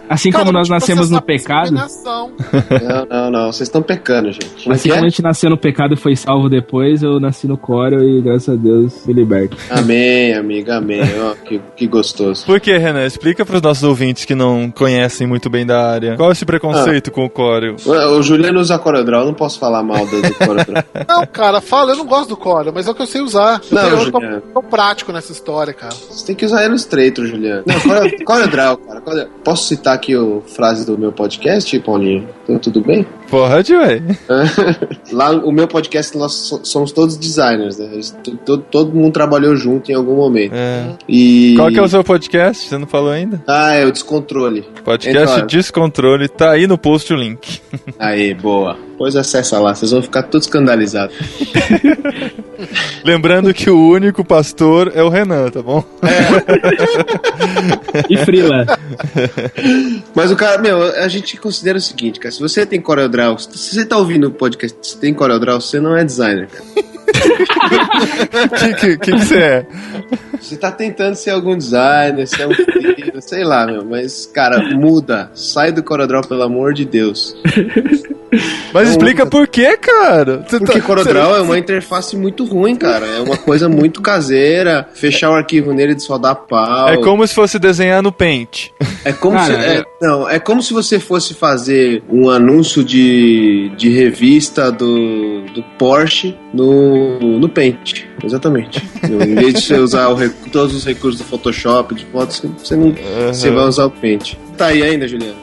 Assim como nós nascemos no pecado. Não, vocês estão pecando, gente. Assim como a gente nasceu no pecado e foi salvo depois, eu nasci no Corel e graças a Deus me liberto. Amém, amiga, amém. Que gostoso. Por que, Renan? Explica para os nossos ouvintes que não conhecem muito bem da área. Qual é esse preconceito com o Corel? O Juliano usa CorelDRAW, eu não posso falar mal do CorelDRAW. Não, cara, eu não gosto do Corel, mas é o que eu sei usar. Eu tô prático nessa história, cara. Você tem que usar Illustrator, Juliano. Não, CorelDRAW, cara. Posso citar aqui a frase do meu podcast, Paulinho? Então, tudo bem? Pode, ué. Lá, o meu podcast, nós somos todos designers, né? Todo mundo trabalhou junto em algum momento. E... Qual que é o seu podcast? Você não falou ainda? É o Descontrole. Podcast Descontrole, tá aí no post o link. Aí, boa. Pois acessa lá, vocês vão ficar todos escandalizados. Lembrando que o único pastor é o Renan, tá bom? E frila. Mas o cara, a gente considera o seguinte, cara, se você tem CorelDRAW, se você tá ouvindo o podcast, se tem CorelDRAW, você não é designer, cara. Que você é? Você tá tentando ser algum designer, ser um filho, sei lá, mas, cara, muda. Sai do CorelDRAW, pelo amor de Deus. Mas explica por quê, cara? Porque CorelDRAW é uma interface muito ruim, cara. É uma coisa muito caseira. Fechar o arquivo nele e só dar pau. É como se fosse desenhar no Paint. É como é como se você fosse fazer um anúncio de revista do Porsche no Paint. Exatamente. Em vez de você usar todos os recursos do Photoshop, de fotos, você vai usar o Paint. Tá aí ainda, Juliano?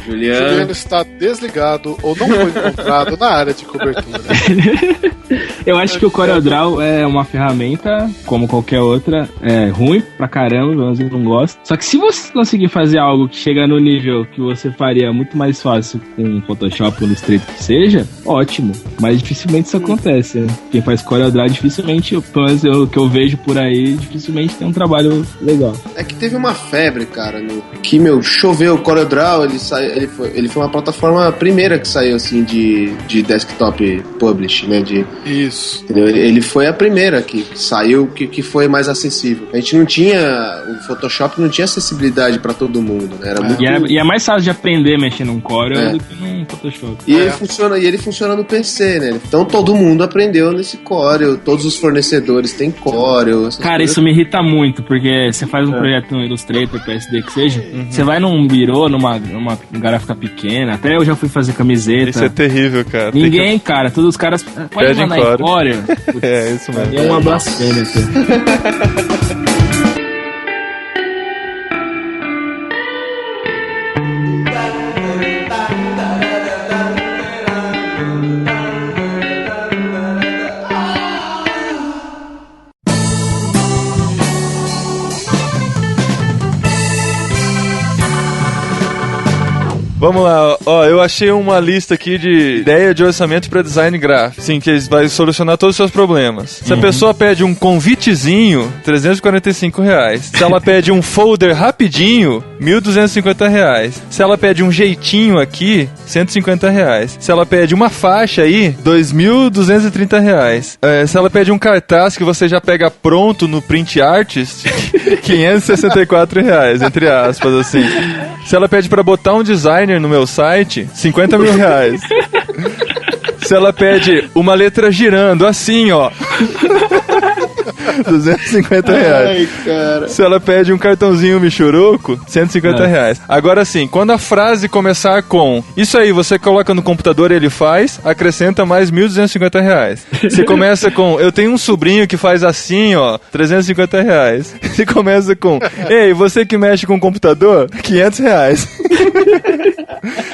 Juliano está desligado ou não foi encontrado na área de cobertura. Eu acho que o CorelDRAW é uma ferramenta, como qualquer outra, ruim pra caramba, mas eu não gosto. Só que se você conseguir fazer algo que chega no nível que você faria muito mais fácil com o Photoshop ou Illustrator que seja, ótimo. Mas dificilmente isso acontece, né? Quem faz CorelDRAW dificilmente, pelo menos o que eu vejo por aí, dificilmente tem um trabalho legal. É que teve uma febre, cara, que, choveu. O CorelDRAW, ele foi uma plataforma primeira que saiu, assim, de desktop publish, né? Isso. Entendeu? Ele foi a primeira que saiu, que foi mais acessível. A gente não tinha... O Photoshop não tinha acessibilidade pra todo mundo, né? Era muito... E é mais fácil de aprender mexendo num Corel do que num Photoshop. E ele funciona no PC, né? Então todo mundo aprendeu nesse Corel. Todos os fornecedores têm Corel. Cara, isso me irrita muito, porque você faz um projeto no Illustrator, PSD que seja, você vai num birô, numa gráfica pequena, até eu já fui fazer camiseta. Isso é terrível, cara. Ninguém, cara, todos os caras podem mandar em Corel. É, isso mesmo. É uma blasfêmia, cara. Vamos lá, ó, eu achei uma lista aqui de ideia de orçamento para design gráfico. Sim, que vai solucionar todos os seus problemas. Se a pessoa pede um convitezinho, R$345. Se ela pede um folder rapidinho, R$1.250. Se ela pede um jeitinho aqui, R$150. Se ela pede uma faixa aí, R$2.230. Se ela pede um cartaz que você já pega pronto no Print Artist, R$564, entre aspas, assim. Se ela pede pra botar um designer no meu site, R$50 mil. Se ela pede uma letra girando assim, ó, R$250. Ai, cara. Se ela pede um cartãozinho michuruco, R$150. Agora sim, quando a frase começar com isso aí, você coloca no computador e ele faz, acrescenta mais R$1.250. Se começa com eu tenho um sobrinho que faz assim, ó, R$350. Se começa com ei, você que mexe com o computador, R$500.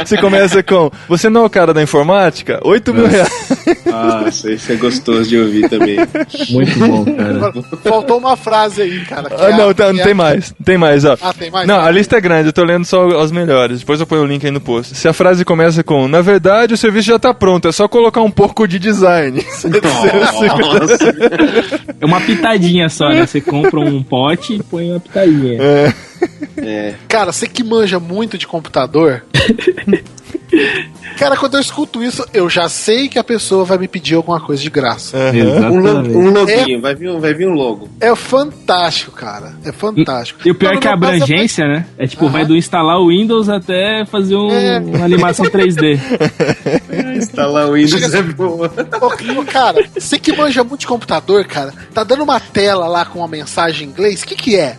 Se começa com você não é o cara da informática, R$8 mil. Nossa, isso é gostoso de ouvir também. Muito bom, cara. Faltou uma frase aí, cara. Não tem mais. Tem mais, ó. Tem mais? Não, a lista é grande, eu tô lendo só as melhores. Depois eu ponho o link aí no post. Se a frase começa com na verdade, o serviço já tá pronto, é só colocar um pouco de design. Nossa. É uma pitadinha só, né? Você compra um pote e põe uma pitadinha. Cara, você que manja muito de computador. Cara, quando eu escuto isso, eu já sei que a pessoa vai me pedir alguma coisa de graça. Um loginho, vai vir um logo. É fantástico, cara. É fantástico. E o pior é que a abrangência, né? É tipo, vai do instalar o Windows até fazer uma animação 3D. Instalar o Windows é boa. Cara, você que manja muito de computador, cara, tá dando uma tela lá com uma mensagem em inglês, o que é?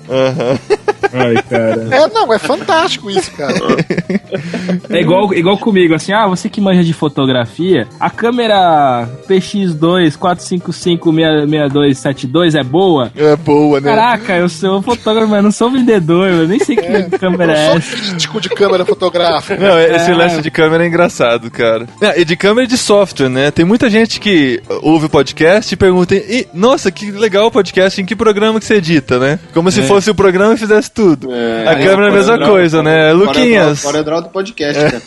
Ai, cara. É fantástico isso, cara. É igual comigo, assim, você que manja de fotografia, a câmera PX2 455-6272 é boa? É boa, né? Caraca, eu sou fotógrafo, mas não sou vendedor, eu nem sei que câmera é essa. Eu sou crítico de câmera fotográfica. Não, esse lance de câmera é engraçado, cara. E de câmera e de software, né? Tem muita gente que ouve o podcast e pergunta, nossa, que legal o podcast, em que programa que você edita, né? Como se fosse o programa e fizesse tudo. A câmera é a mesma coisa, né? Luquinhas. CorelDRAW do podcast, cara.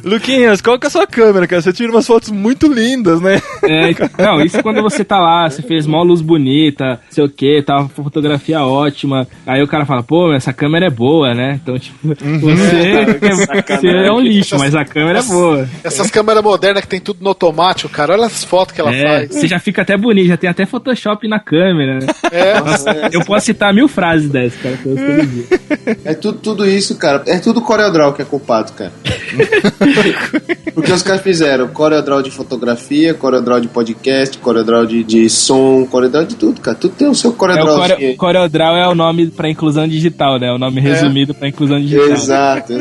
Luquinhas, qual que é a sua câmera, cara? Você tira umas fotos muito lindas, né? Não, isso quando você tá lá, você fez mó luz bonita, sei o que, tá uma fotografia ótima. Aí o cara fala, pô, essa câmera é boa, né? Então, tipo, você é um lixo, mas a câmera é boa. Essas câmeras modernas que tem tudo no automático, cara, olha as fotos que ela faz. Você já fica até bonito, já tem até Photoshop na câmera, né? Eu posso citar 1000 frases dessas, cara, que eu escrevi. É tudo isso, cara. É tudo CorelDRAW que é culpado, cara. Porque os caras fizeram CorelDRAW de fotografia, CorelDRAW de podcast, CorelDRAW de som, CorelDRAW de tudo, cara. Tudo tem o seu CorelDRAW. CorelDRAW é o nome pra inclusão digital, né? O nome resumido pra inclusão digital. Exato.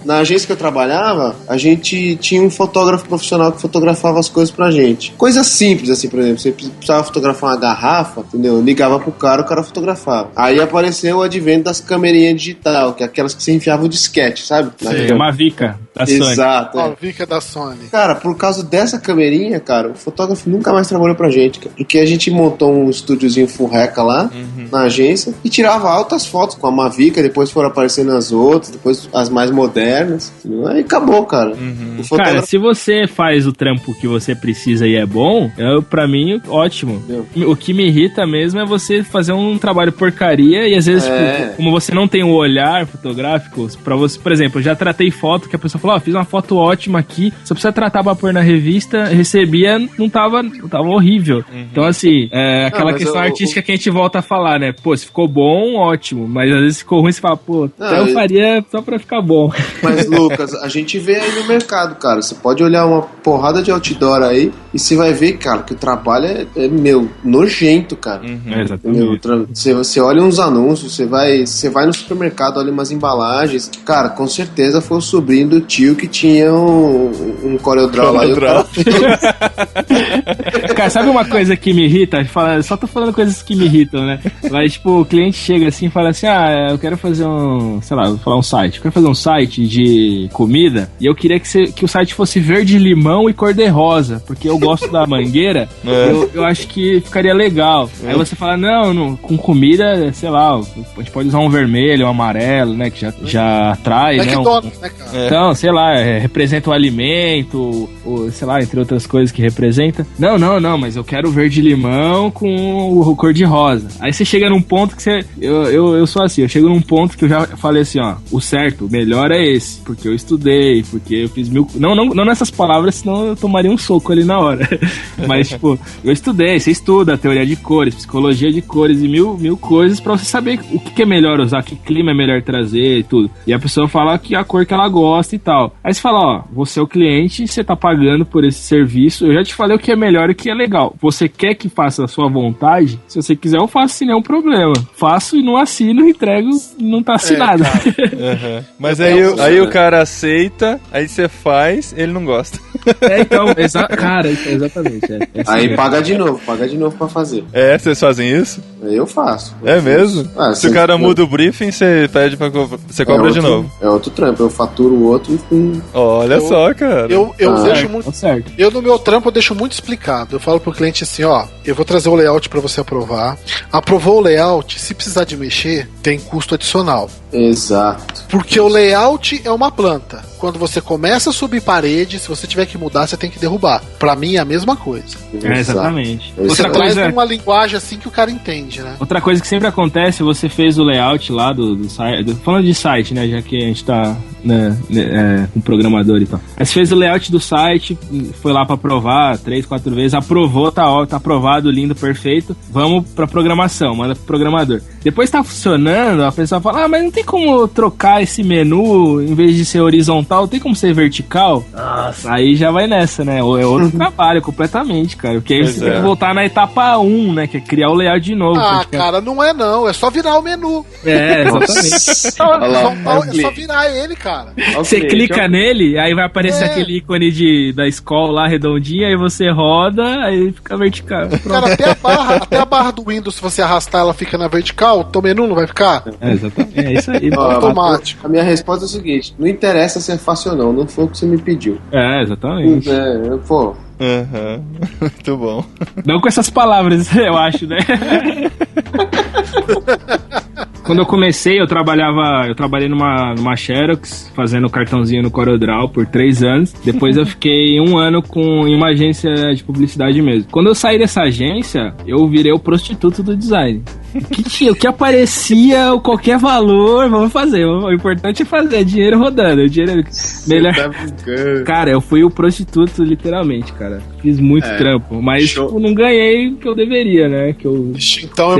Na agência que eu trabalhava, a gente tinha um fotógrafo profissional que fotografava as coisas pra gente. Coisas simples, assim, por exemplo, você precisava fotografar uma garrafa, entendeu? Ligava pro cara, o cara fotografava. Aí aparecia aconteceu o advento das camerinhas digital, que é aquelas que você enfiava o disquete, sabe? Sim, uma Vica da Sony. Exato. A Vica da Sony. Cara, por causa dessa camerinha, cara, o fotógrafo nunca mais trabalhou pra gente, cara. Porque a gente montou um estúdiozinho furreca lá, na agência, e tirava altas fotos com a Mavica, depois foram aparecendo as outras, depois as mais modernas. Aí acabou, cara. O fotógrafo... Cara, se você faz o trampo que você precisa e é bom, pra mim, ótimo. O que me irrita mesmo é você fazer um trabalho porcaria e às vezes, tipo, como você não tem o olhar fotográfico, pra você, por exemplo, eu já tratei foto que a pessoa falou, fiz uma foto ótima aqui, só precisa tratar pra pôr na revista, recebia, não tava horrível. Então, assim, aquela questão artística que a gente volta a falar, né? Pô, se ficou bom, ótimo, mas às vezes ficou ruim, você fala, pô, até eu faria só pra ficar bom. Mas, Lucas, a gente vê aí no mercado, cara, você pode olhar uma porrada de outdoor aí e você vai ver, cara, que o trabalho é nojento, cara. Exatamente. Você olha uns anúncios, você vai no supermercado, olha umas embalagens, cara, com certeza foi o sobrinho do tio que tinha um CorelDRAW lá. Cara, sabe uma coisa que me irrita? Só tô falando coisas que me irritam, né? Mas, tipo, o cliente chega assim e fala assim, eu quero fazer vou falar um site. Eu quero fazer um site de comida e eu queria que o site fosse verde limão e cor-de-rosa, porque eu gosto da mangueira, eu acho que ficaria legal. Aí você fala, não, com comida, sei lá, a gente pode usar um vermelho, um amarelo, né, que já atrai, né? Né, cara? Então, sei lá, representa o alimento, ou, sei lá, entre outras coisas que representa. Não, mas eu quero verde-limão com o cor-de-rosa. Aí você chega num ponto que eu sou assim, eu chego num ponto que eu já falei assim, o certo, o melhor é esse, porque eu estudei, porque eu fiz não nessas palavras, senão eu tomaria um soco ali na hora. Mas, tipo, eu estudei, você estuda teoria de cores, psicologia de cores e mil coisas pra você saber o que é melhor usar, que clima é melhor trazer e tudo. E a pessoa fala que a cor que ela gosta e tal. Aí você fala, você é o cliente, você tá pagando por esse serviço, eu já te falei o que é melhor e o que é legal. Você quer que faça a sua vontade? Se você quiser, eu faço sem nenhum problema. Faço e não assino, entrego, não tá assinado. Mas aí o cara aceita, aí você faz, ele não gosta. Então, cara, exatamente. Aí assim, paga de novo pra fazer. Vocês fazem isso? Eu faço. É mesmo? Se o cara muda o briefing, você pede pra você cobra de novo. É outro trampo, eu faturo o outro e... Olha só, cara. Eu deixo muito certo. Eu no meu trampo eu deixo muito explicado. Eu falo pro cliente assim, eu vou trazer o layout pra você aprovar. Aprovou o layout, se precisar de mexer, tem custo adicional. Exato. Porque o layout é uma planta. Quando você começa a subir parede, se você tiver que mudar, você tem que derrubar. Pra mim é a mesma coisa. Exatamente. Você traz uma linguagem assim que o cara entende, né? Outra coisa que sempre acontece, você fez o layout lá do site, falando de site, né, já que a gente tá com programador e tal. Aí você fez o layout do site, foi lá pra aprovar 3, 4 vezes, aprovou, tá aprovado, lindo, perfeito, vamos pra programação, manda pro programador. Depois tá funcionando, a pessoa fala, mas não tem como trocar esse menu, em vez de ser horizontal, tem como ser vertical? Nossa. Aí já vai nessa, né? É outro trabalho completamente, cara, porque aí você tem que voltar na etapa 1, né, que é criar o layout de novo. Cara, não é só virar o menu. Exatamente. É só virar ele, cara. Você clica nele, aí vai aparecer aquele ícone da escola lá, redondinha, aí você roda, aí fica vertical. Cara, até a barra do Windows, se você arrastar, ela fica na vertical, o teu menu não vai ficar? Exatamente. É isso aí. Automático. A minha resposta é o seguinte, não interessa se é fácil ou não foi o que você me pediu. Exatamente. Muito bom. Não com essas palavras, eu acho, né? Quando eu comecei, eu trabalhei numa Xerox, fazendo cartãozinho no CorelDRAW por 3 anos. Depois eu fiquei 1 ano em uma agência de publicidade mesmo. Quando eu saí dessa agência, eu virei o prostituto do design. O que aparecia, qualquer valor, vamos fazer. O importante é fazer, dinheiro rodando. Dinheiro melhor. Cara, eu fui o prostituto, literalmente, cara. Fiz muito trampo, mas tipo, não ganhei o que eu deveria, né? Então eu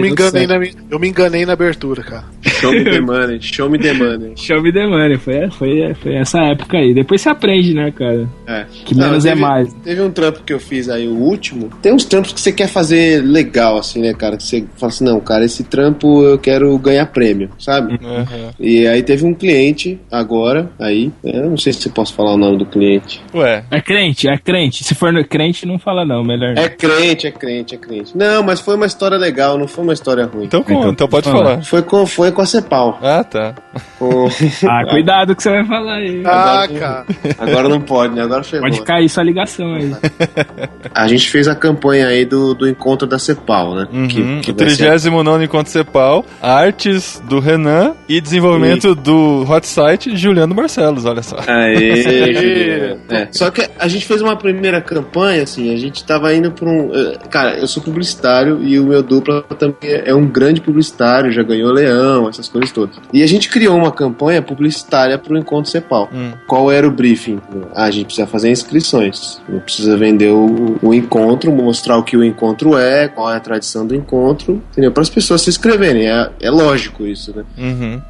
me enganei na abertura, cara. Show me the money, show me the money. Show me the money, foi essa época aí. Depois você aprende, né, cara? Que menos é mais. Teve um trampo que eu fiz aí, o último. Tem uns trampos que você quer fazer legal, assim, né, cara? Que você fala assim, não, cara, esse trampo eu quero ganhar prêmio, sabe? E aí teve um cliente agora, aí, eu não sei se posso falar o nome do cliente. Ué. É crente. Se for crente, não fala não, melhor. É crente. Não, mas foi uma história legal, não foi uma história ruim. Então pode falar. Foi com a Cepal. Ah, tá. Cuidado que você vai falar aí. Cara. Agora não pode, né? Agora chegou. Pode cair sua ligação aí. A gente fez a campanha aí do encontro da Cepal, né? Que o 39º Encontro Cepal, artes do Renan e desenvolvimento do hot site Juliano Barcelos, olha só. Aê, Só que a gente fez uma primeira campanha, assim, a gente tava indo pra um... Cara, eu sou publicitário e o meu dupla também é um grande publicitário, já ganhou Leão, essas coisas todas. E a gente criou uma campanha publicitária pro Encontro Cepal. Qual era o briefing? A gente precisa fazer inscrições, a gente precisa vender o encontro, mostrar o que o encontro é, qual é a tradição do encontro, entendeu? Para as pessoas se inscreverem, é lógico isso, né?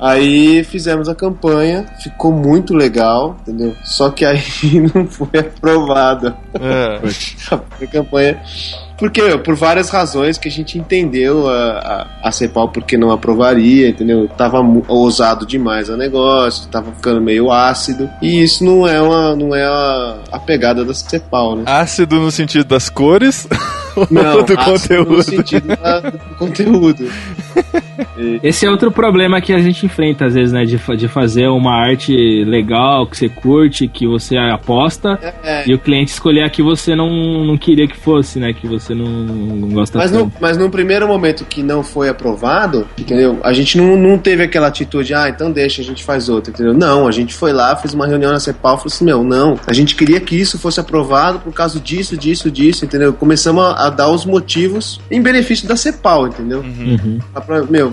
Aí fizemos a campanha, ficou muito legal, entendeu? Só que aí não foi aprovada a campanha. Porque, por várias razões que a gente entendeu a Cepal porque não aprovaria, entendeu? Tava ousado demais o negócio, tava ficando meio ácido. E isso não é a pegada da Cepal, né? Ácido no sentido das cores? Não, do conteúdo. No sentido do conteúdo. Esse é outro problema que a gente enfrenta às vezes, né? De fazer uma arte legal, que você curte, que você aposta, e o cliente escolher a que você não queria que fosse, né? Que você não gosta tanto. Mas no primeiro momento que não foi aprovado, entendeu? A gente não teve aquela atitude, então deixa, a gente faz outra, entendeu? Não, a gente foi lá, fez uma reunião na Cepal, falou assim, não, a gente queria que isso fosse aprovado por causa disso, entendeu? Começamos a dar os motivos em benefício da Cepal, entendeu?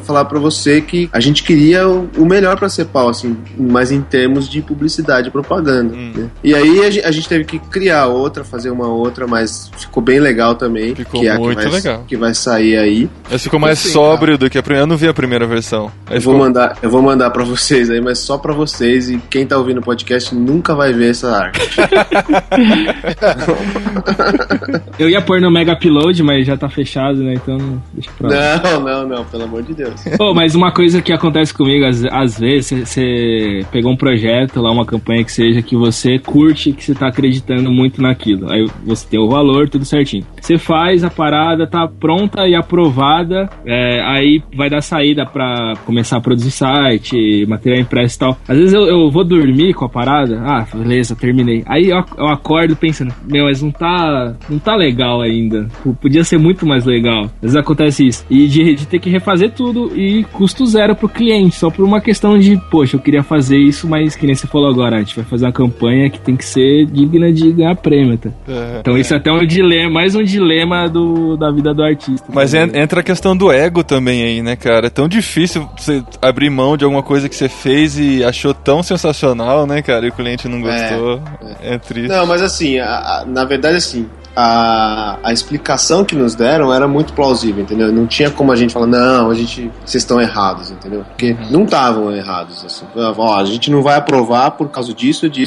Falar pra você que a gente queria o melhor pra Cepal, assim, mas em termos de publicidade e propaganda. Né? E aí a gente teve que criar outra, fazer uma outra, mas ficou bem legal também. Ficou muito legal. Que vai sair aí. Mas ficou mais sóbrio do que a primeira. Eu não vi a primeira versão. Eu vou mandar pra vocês aí, mas só pra vocês, e quem tá ouvindo o podcast nunca vai ver essa arte. Eu ia pôr no Mega Upload, mas já tá fechado, né? Então deixa pra lá. Não, pelo amor de Deus. Mas uma coisa que acontece comigo, às vezes, você pegou um projeto lá, uma campanha que seja, que você curte, que você tá acreditando muito naquilo. Aí você tem o valor, tudo certinho. Você faz a parada, tá pronta e aprovada, aí vai dar saída pra começar a produzir site, material impresso e tal. Às vezes eu vou dormir com a parada, beleza, terminei. Aí eu acordo pensando, mas não tá legal ainda. Podia ser muito mais legal. Às vezes acontece isso. E de ter que refazer tudo e custo zero pro cliente, só por uma questão de, poxa, eu queria fazer isso, mas que nem você falou agora, a gente vai fazer uma campanha que tem que ser digna de ganhar prêmio, tá? Então isso é até um dilema, mais um dilema da vida do artista. Mas entra a questão do ego também aí, né, cara? É tão difícil você abrir mão de alguma coisa que você fez e achou tão sensacional, né, cara, e o cliente não gostou. É triste. Não, mas assim, na verdade, assim, a explicação que nos deram era muito plausível, entendeu? Não tinha como a gente falar, vocês estão errados, entendeu? Porque não estavam errados, assim. A gente não vai aprovar por causa disso, entendeu?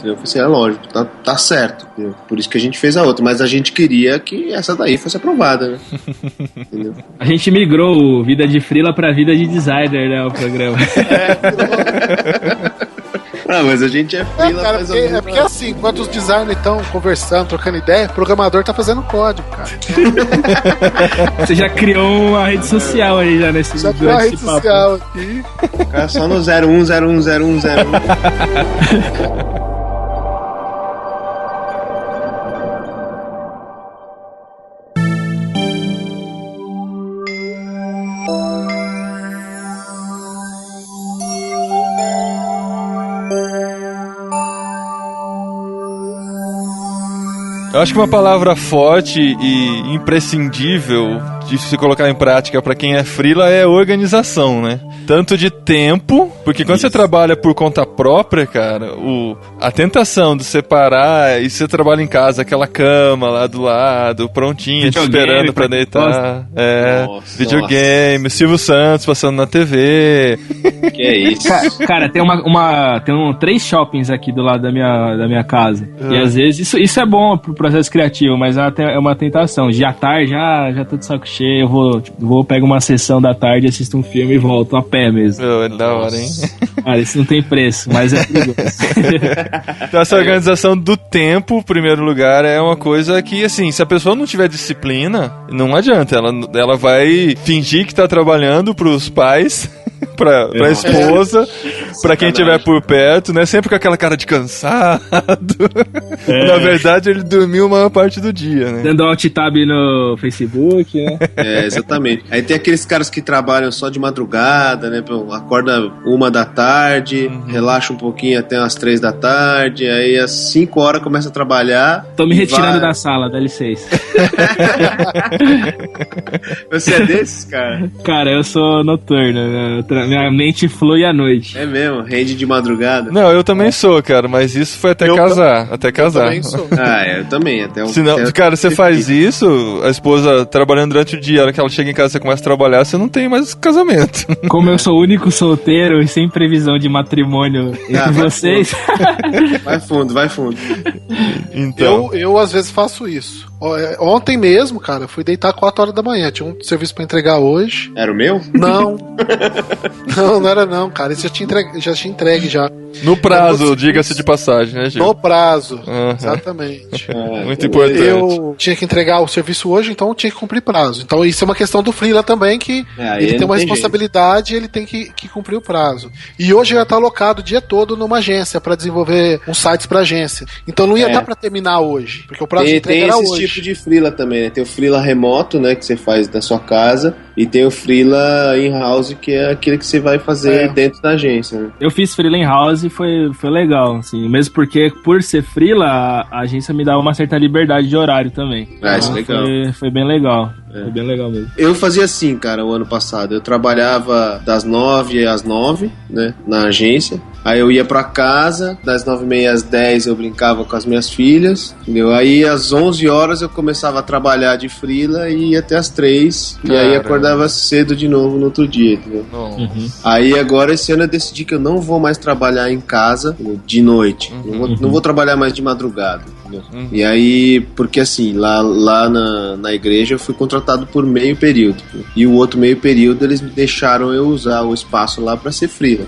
Eu falei assim, lógico, tá certo, entendeu? Por isso que a gente fez a outra, mas a gente queria que essa daí fosse aprovada, né? Entendeu? A gente migrou Vida de Freela pra Vida de Designer, né, o programa. Mas a gente é freela, cara, porque assim, enquanto os designers estão conversando, trocando ideia, o programador tá fazendo código, cara. Você já criou uma rede social aí já nesse já criou uma rede social aqui. Cara, só no 01010101. Eu acho que uma palavra forte e imprescindível de se colocar em prática para quem é freela é organização, né? tanto de tempo, porque quando você trabalha por conta própria, cara, a tentação de separar e você trabalha em casa, aquela cama lá do lado, prontinha, te esperando pra deitar. Videogame, Silvio Santos passando na TV. Que é isso? Cara, tem tem 3 shoppings aqui do lado da minha casa. E às vezes isso é bom pro processo criativo, mas é uma tentação. De à tarde, já tô de saco cheio, eu pego uma sessão da tarde, assisto um filme e volto a pé mesmo. É da hora, hein? Cara, isso não tem preço, mas é perigoso. Então essa organização do tempo, em primeiro lugar, é uma coisa que, assim, se a pessoa não tiver disciplina, não adianta. Ela vai fingir que tá trabalhando pros pais, pra esposa, pra quem estiver por perto, né? Sempre com aquela cara de cansado. Na verdade, ele dormiu a maior parte do dia, né? Dando alt-tab no Facebook, né? Exatamente. Aí tem aqueles caras que trabalham só de madrugada, né? Acorda 1 da tarde, relaxa um pouquinho até umas 3 da tarde, aí às 5 horas começa a trabalhar. Tô me retirando da sala, dá licença. Você é desses, cara? Cara, eu sou noturno, né? Minha mente flui à noite. É mesmo? Rende de madrugada? Não, eu também sou, cara, mas isso foi até casar. Até casar. Eu também sou. Eu também. Cara, você faz isso, a esposa trabalhando durante o dia, a hora que ela chega em casa e você começa a trabalhar, você não tem mais casamento. Como eu sou o único solteiro e sem previsão de matrimônio entre vocês... Vai fundo. Então... Eu às vezes faço isso. Ontem mesmo, cara, eu fui deitar 4 horas da manhã. Tinha um serviço pra entregar hoje. Era o meu? Não. Não era não, cara. Esse já tinha entregue já. No prazo, diga-se de passagem, né, Gil? No prazo, exatamente. Muito importante. Eu tinha que entregar o serviço hoje, então eu tinha que cumprir prazo. Então isso é uma questão do freela também, que ele tem uma responsabilidade e ele tem que cumprir o prazo. E hoje eu ia estar alocado o dia todo numa agência para desenvolver uns sites pra agência. Então não ia dar pra terminar hoje, porque o prazo de entrega era hoje. Tem esse tipo de freela também, né? Tem o freela remoto, né, que você faz da sua casa, e tem o freela in-house, que é aquele que você vai fazer dentro da agência, né? Eu fiz freela in-house e foi legal, assim, mesmo porque por ser freela, a agência me dava uma certa liberdade de horário também. Isso é legal. Foi bem legal. Foi bem legal mesmo. Eu fazia assim, cara, o ano passado. Eu trabalhava das 9 às 9, né, na agência. Aí eu ia pra casa, das 9h30 às 10 eu brincava com as minhas filhas, entendeu? Aí às 11 horas eu começava a trabalhar de freela e ia até às 3. E aí acordava cedo de novo no outro dia, entendeu? Aí agora esse ano eu decidi que eu não vou mais trabalhar em casa, entendeu? De noite. Não vou trabalhar mais de madrugada, entendeu? E aí, porque assim, lá na igreja eu fui contratado por meio período. E o outro meio período eles me deixaram eu usar o espaço lá pra ser freela.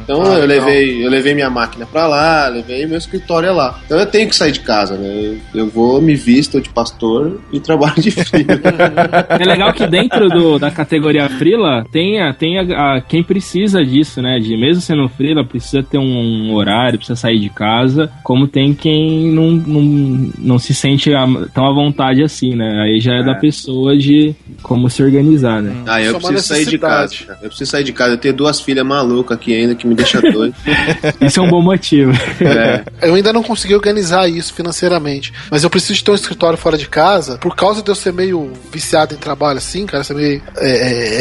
Então eu levei minha máquina pra lá, levei meu escritório lá. Então eu tenho que sair de casa, né? Eu vou, me visto de pastor e trabalho de freela. É legal que dentro da categoria freela tem quem precisa disso, né? De mesmo sendo freela, precisa ter um horário, precisa sair de casa, como tem quem não se sente tão à vontade assim, né? Aí já é da pessoa de como se organizar, né? Eu preciso sair de casa. Eu preciso sair de casa. Eu tenho 2 filhas malucas aqui ainda que me deixa doido. Isso é um bom motivo. Eu ainda não consegui organizar isso financeiramente, mas eu preciso de ter um escritório fora de casa. Por causa de eu ser meio viciado em trabalho assim, cara, ser meio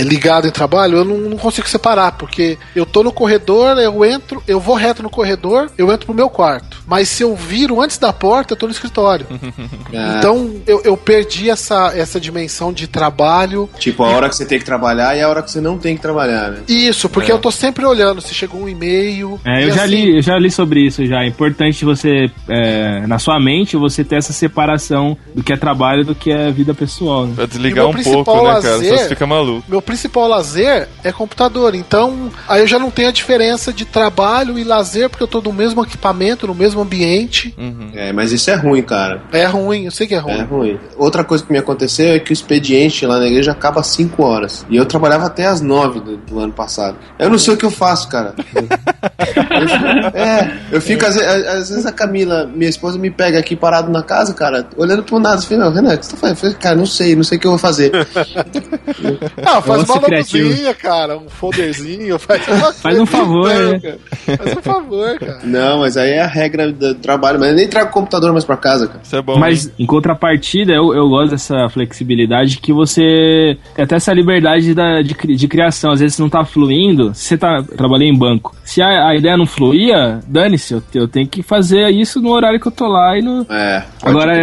ligado em trabalho, eu não consigo separar, porque eu tô no corredor, eu vou reto no corredor, eu entro pro meu quarto, mas se eu viro antes da porta, eu tô no escritório. Então eu perdi essa dimensão de trabalho. Tipo, a hora que você tem que trabalhar e a hora que você não tem que trabalhar, né? Isso, porque eu tô sempre olhando se chegou um e-mail. Eu já li sobre isso já. É importante você, na sua mente, você ter essa separação do que é trabalho e do que é vida pessoal. Né? Pra desligar um pouco, né, cara? Senão você fica maluco. Meu principal lazer é computador. Então, aí eu já não tenho a diferença de trabalho e lazer, porque eu tô no mesmo equipamento, no mesmo ambiente. Mas isso é ruim, cara. É ruim, eu sei que é ruim. É ruim. Outra coisa que me aconteceu é que o expediente lá na igreja acaba às 5 horas. E eu trabalhava até às 9 do ano passado. Eu não sei o que eu faço, cara. Eu fico, às vezes a Camila, minha esposa, me pega aqui parado na casa, cara, olhando pro nada, assim, não, Renan, o que você tá fazendo? Eu falei, cara, não sei o que eu vou fazer. Faz uma logozinha, cara, um folderzinho, faz um favor, né? Faz um favor, cara. Não, mas aí é a regra do trabalho, mas eu nem trago o computador mais pra casa, cara. Isso é bom. Mas, em contrapartida, eu gosto dessa flexibilidade que você porque tem até essa liberdade de criação. Às vezes você não tá fluindo, se você trabalhei em banco, se a ideia não fluía, dane-se, eu tenho que fazer isso no horário que eu tô lá e no... Agora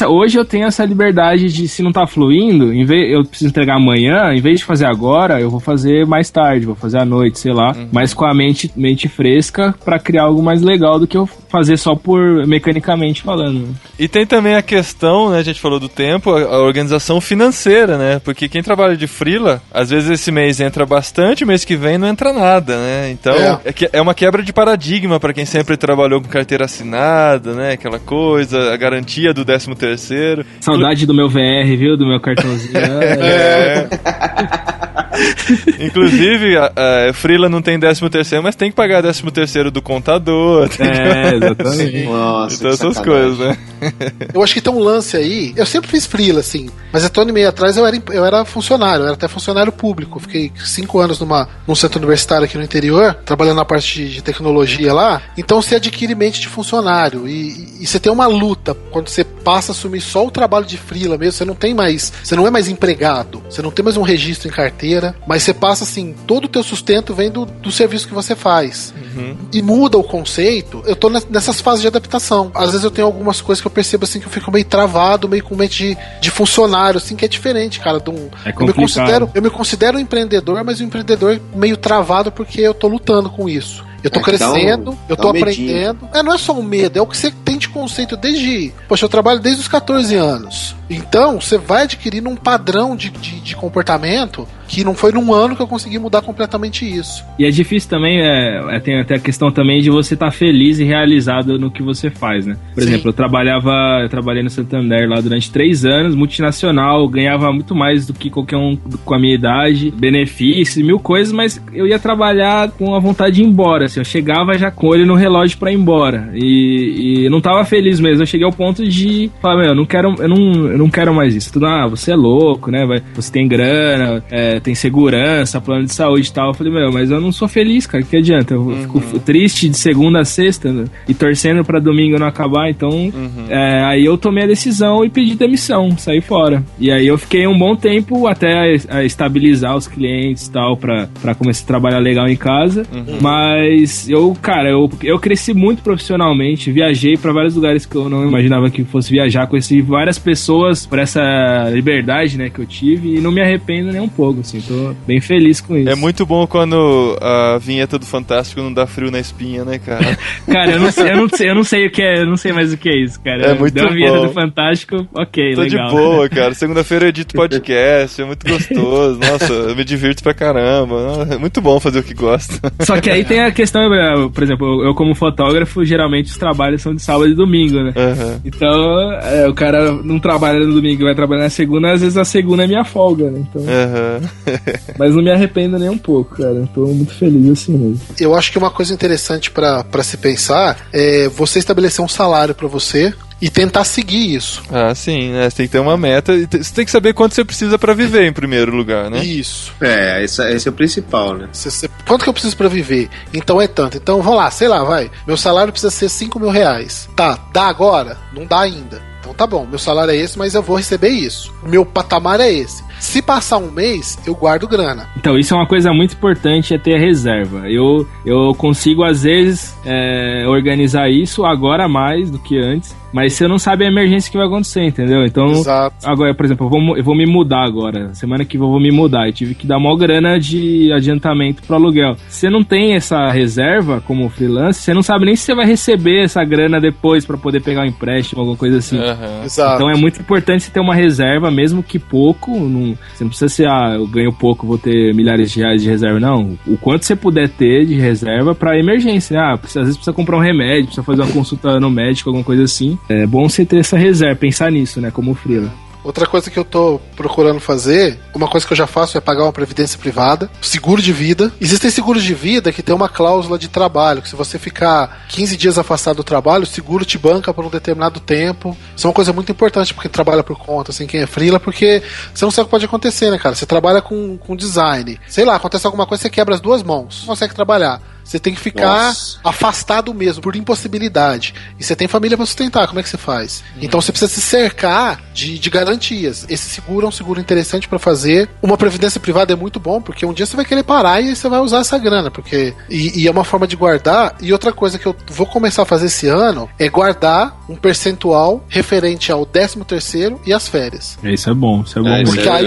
hoje eu tenho essa liberdade de, se não tá fluindo, eu preciso entregar amanhã, em vez de fazer agora, eu vou fazer mais tarde, vou fazer à noite, sei lá, mas com a mente fresca pra criar algo mais legal do que eu fazer só por mecanicamente falando. E tem também a questão, né, a gente falou do tempo, a organização financeira, né, porque quem trabalha de freela, às vezes esse mês entra bastante, o mês que vem não entra nada, né, então é uma quebra de paradigma pra quem sempre trabalhou com carteira assinada, né, aquela coisa, a garantia do 13º. Saudade do meu VR, viu, do meu cartãozinho. Inclusive, freela não tem 13º, mas tem que pagar 13º do contador. Exatamente. Nossa, então essas coisas, né? Eu acho que tem um lance aí. Eu sempre fiz freela, assim. Mas há 1 ano e meio atrás eu era funcionário. Eu era até funcionário público. Fiquei 5 anos num centro universitário aqui no interior, trabalhando na parte de tecnologia lá. Então você adquire mente de funcionário. E você tem uma luta. Quando você passa a assumir só o trabalho de freela mesmo, você não é mais empregado. Você não tem mais um registro em carteira. Mas você passa, assim, todo o teu sustento vem do serviço que você faz. E muda o conceito. Eu tô nessas fases de adaptação. Às vezes eu tenho algumas coisas que eu percebo, assim, que eu fico meio travado, meio com mente de funcionário, assim, que é diferente, cara. Eu me considero um empreendedor, mas um empreendedor meio travado porque eu tô lutando com isso. Eu tô crescendo, eu tô aprendendo. Não é só um medo, é o que você tem de conceito desde... Poxa, eu trabalho desde os 14 anos. Então, você vai adquirindo um padrão de comportamento que não foi num ano que eu consegui mudar completamente isso. E é difícil também, tem até a questão também de você estar feliz e realizado no que você faz, né? Por exemplo, eu trabalhei no Santander lá durante 3 anos, multinacional, ganhava muito mais do que qualquer um com a minha idade, benefícios, 1000 coisas, mas eu ia trabalhar com a vontade de ir embora, assim, eu chegava já com o olho no relógio pra ir embora, e eu não tava feliz mesmo, eu cheguei ao ponto de falar, eu não quero mais isso, tudo, você é louco, né, você tem grana, tem segurança, plano de saúde e tal. Eu falei, mas eu não sou feliz, cara, que adianta? Eu fico triste de segunda a sexta, né? E torcendo pra domingo não acabar, então aí eu tomei a decisão e pedi demissão, saí fora. E aí eu fiquei um bom tempo até estabilizar os clientes e tal, pra começar a trabalhar legal em casa, mas eu cresci muito profissionalmente, viajei pra vários lugares que eu não imaginava que fosse viajar, conheci várias pessoas por essa liberdade, né, que eu tive, e não me arrependo nem um pouco, assim, tô bem feliz com isso. É muito bom quando a vinheta do Fantástico não dá frio na espinha, né, cara? Cara, eu não sei o que é, eu não sei mais o que é isso, cara. É muito bom. Deu a vinheta do Fantástico, ok, tô legal. Tô de boa, cara. Segunda-feira eu edito podcast, é muito gostoso. Nossa, eu me divirto pra caramba. É muito bom fazer o que gosto. Só que aí tem a questão, por exemplo, eu como fotógrafo, geralmente os trabalhos são de sábado e domingo, né? Então, o cara não trabalha no domingo e vai trabalhar na segunda, às vezes a segunda é minha folga, né? Então... Mas não me arrependo nem um pouco, cara. Eu tô muito feliz assim mesmo. Eu acho que uma coisa interessante pra se pensar é você estabelecer um salário pra você e tentar seguir isso. Sim, né? Você tem que ter uma meta. Você tem que saber quanto você precisa pra viver em primeiro lugar, né? Isso. Esse é o principal, né? Quanto que eu preciso pra viver? Então é tanto. Então, vamos lá, sei lá, vai. Meu salário precisa ser 5 mil reais. Tá, dá agora? Não dá ainda. Então tá bom, meu salário é esse, mas eu vou receber isso. O meu patamar é esse. Se passar um mês, eu guardo grana. Então, isso é uma coisa muito importante, é ter a reserva. Eu consigo, às vezes, organizar isso agora mais do que antes, mas você não sabe a emergência que vai acontecer, entendeu? Então, agora, por exemplo, eu vou me mudar agora. Semana que vem eu vou me mudar. Eu tive que dar uma grana de adiantamento pro aluguel. Você não tem essa reserva como freelance, você não sabe nem se você vai receber essa grana depois pra poder pegar um empréstimo, alguma coisa assim. Exato. Então é muito importante você ter uma reserva, mesmo que pouco. Você não precisa ser, eu ganho pouco, vou ter milhares de reais de reserva. Não. O quanto você puder ter de reserva pra emergência. Às vezes precisa comprar um remédio, precisa fazer uma consulta no médico, alguma coisa assim. É bom você ter essa reserva, pensar nisso, né, como freela. Outra coisa que eu tô procurando fazer, uma coisa que eu já faço é pagar uma previdência privada, seguro de vida. Existem seguros de vida que tem uma cláusula de trabalho, que se você ficar 15 dias afastado do trabalho, o seguro te banca por um determinado tempo. Isso é uma coisa muito importante pra quem trabalha por conta, assim, quem é freela, porque você não sabe o que pode acontecer, né, cara? Você trabalha com design. Sei lá, acontece alguma coisa, você quebra as 2 mãos, não consegue trabalhar. você tem que ficar afastado mesmo, por impossibilidade. E você tem família pra sustentar, como é que você faz? Então você precisa se cercar de garantias. Esse seguro é um seguro interessante pra fazer. Uma previdência privada é muito bom, porque um dia você vai querer parar e você vai usar essa grana, porque e é uma forma de guardar. E outra coisa que eu vou começar a fazer esse ano é guardar um percentual referente ao 13º e às férias. Isso é bom, isso é bom.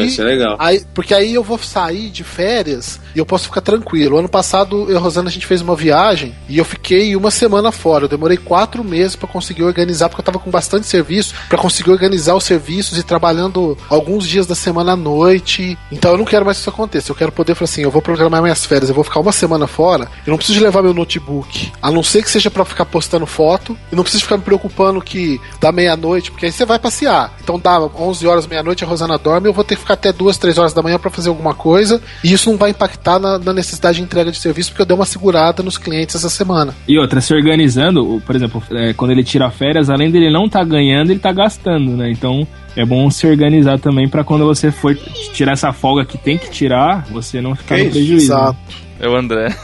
Isso é legal. Porque aí eu vou sair de férias e eu posso ficar tranquilo. Ano passado, eu e a Rosana, a gente fez uma viagem e eu fiquei uma semana fora. Eu demorei 4 meses pra conseguir organizar, porque eu tava com bastante serviço, pra conseguir organizar os serviços e trabalhando alguns dias da semana à noite. Então eu não quero mais que isso aconteça. Eu quero poder falar assim, eu vou programar minhas férias, eu vou ficar uma semana fora, eu não preciso de levar meu notebook, a não ser que seja pra ficar postando foto, e não preciso ficar me preocupando que dá meia-noite, porque aí você vai passear. Então dá 11 horas, meia-noite, a Rosana dorme, eu vou ter que ficar até 2, 3 horas da manhã pra fazer alguma coisa, e isso não vai impactar na necessidade de entrega de serviço, porque eu dei uma segurada nos clientes essa semana. E outra, se organizando, por exemplo, quando ele tira férias, além dele não tá ganhando, ele tá gastando, né? Então é bom se organizar também pra quando você for tirar essa folga que tem que tirar, você não ficar no prejuízo. Exato. É o André.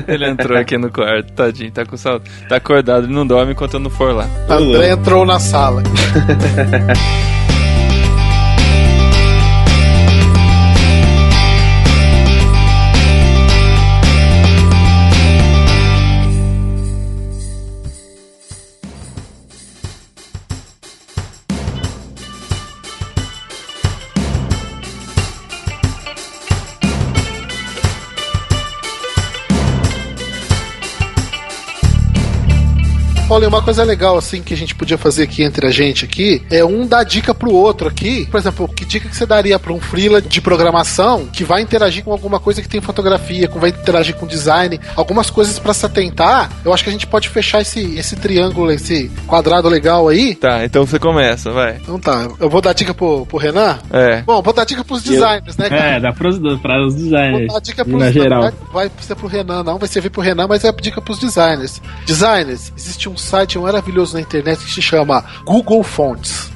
Ele entrou aqui no quarto, tadinho, tá com saudade. Tá acordado, ele não dorme enquanto eu não for lá. André entrou na sala. Olha, uma coisa legal assim que a gente podia fazer aqui entre a gente aqui é um dar dica pro outro aqui. Por exemplo, que dica que você daria pra um freela de programação que vai interagir com alguma coisa que tem fotografia, que vai interagir com design, algumas coisas pra se atentar. Eu acho que a gente pode fechar esse triângulo, esse quadrado legal aí. Tá, então você começa, vai. Então tá, eu vou dar dica pro Renan? É. Bom, vou dar dica pros designers, né, cara? Dá pra os designers. Vou dar dica pros na geral. Vai ser pro Renan, não vai servir pro Renan, mas é dica pros designers. Designers, existe um site maravilhoso na internet que se chama Google Fonts.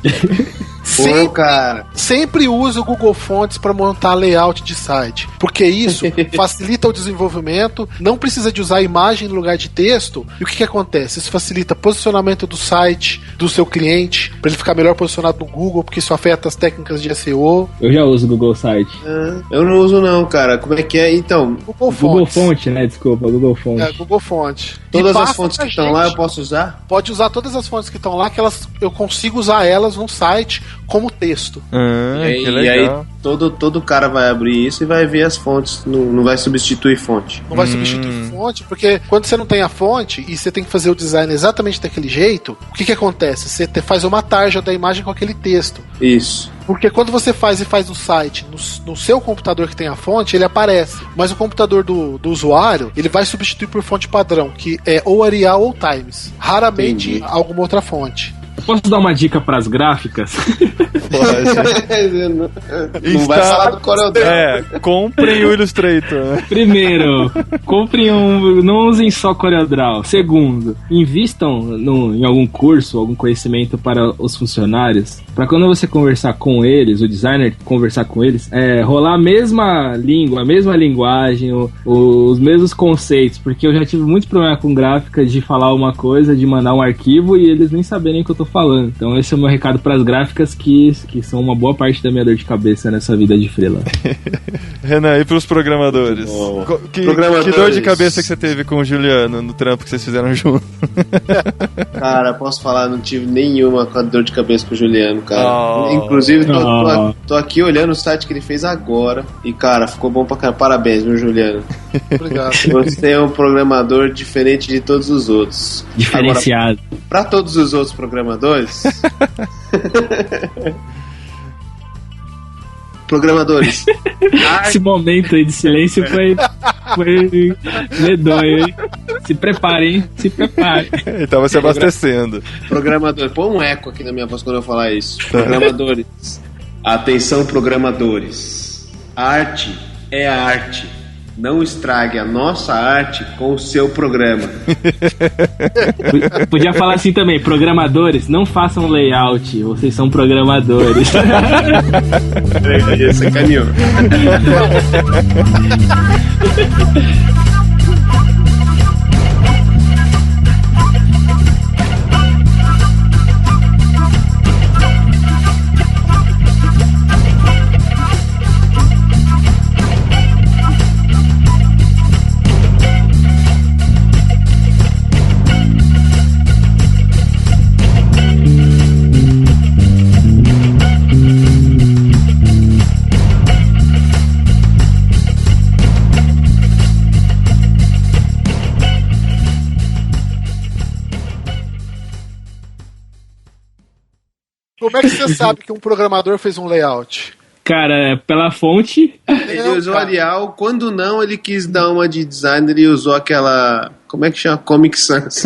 Sempre usa o Google Fonts para montar layout de site, porque isso facilita o desenvolvimento, não precisa de usar imagem no lugar de texto. E o que acontece? Isso facilita o posicionamento do site, do seu cliente, para ele ficar melhor posicionado no Google, porque isso afeta as técnicas de SEO. Eu já uso o Google Site. Eu não uso não, cara. Como é que é? Então, Google Fonte, né? Desculpa, Google Fonte. Google Fonte. Todas as fontes que estão lá eu posso usar? Pode usar todas as fontes que estão lá, que eu consigo usar elas no site como texto. Que legal. E aí todo cara vai abrir isso e vai ver as fontes, não vai substituir fonte. Não vai substituir fonte, porque quando você não tem a fonte e você tem que fazer o design exatamente daquele jeito, o que acontece? Você faz uma tarja da imagem com aquele texto. Isso. Porque quando você faz no site, no seu computador que tem a fonte, ele aparece. Mas o computador do usuário, ele vai substituir por fonte padrão, que é ou Arial ou Times. Raramente alguma outra fonte. Posso dar uma dica pras gráficas? Não vai falar do CorelDRAW. Comprem o Illustrator. Primeiro, não usem só CorelDRAW. Segundo, invistam em algum curso, algum conhecimento para os funcionários, para quando você conversar com eles, o designer conversar com eles, rolar a mesma língua, a mesma linguagem, os mesmos conceitos, porque eu já tive muito problema com gráficas de falar uma coisa, de mandar um arquivo e eles nem saberem o que eu tô falando. Então esse é o meu recado para as gráficas que são uma boa parte da minha dor de cabeça nessa vida de freela. Renan, e pros programadores? Que dor de cabeça que você teve com o Juliano no trampo que vocês fizeram junto? Cara, posso falar, não tive nenhuma dor de cabeça com o Juliano, cara. Inclusive, tô aqui olhando o site que ele fez agora e, cara, ficou bom pra caramba. Parabéns, meu Juliano. Obrigado. Você é um programador diferente de todos os outros. Diferenciado. Agora, pra todos os outros programadores... Programadores. Esse momento aí de silêncio foi medonho, hein? Se preparem. Ele tava se abastecendo. Programador, põe um eco aqui na minha voz quando eu falar isso. Programadores. Atenção, programadores. Arte é arte. Não estrague a nossa arte com o seu programa. Podia falar assim também, programadores, não façam layout, vocês são programadores. Esse é canhão. Como é que você sabe que um programador fez um layout? Cara, pela fonte. Ele usou Arial, quando não, ele quis dar uma de designer e usou aquela. Como é que chama? Comic Sans.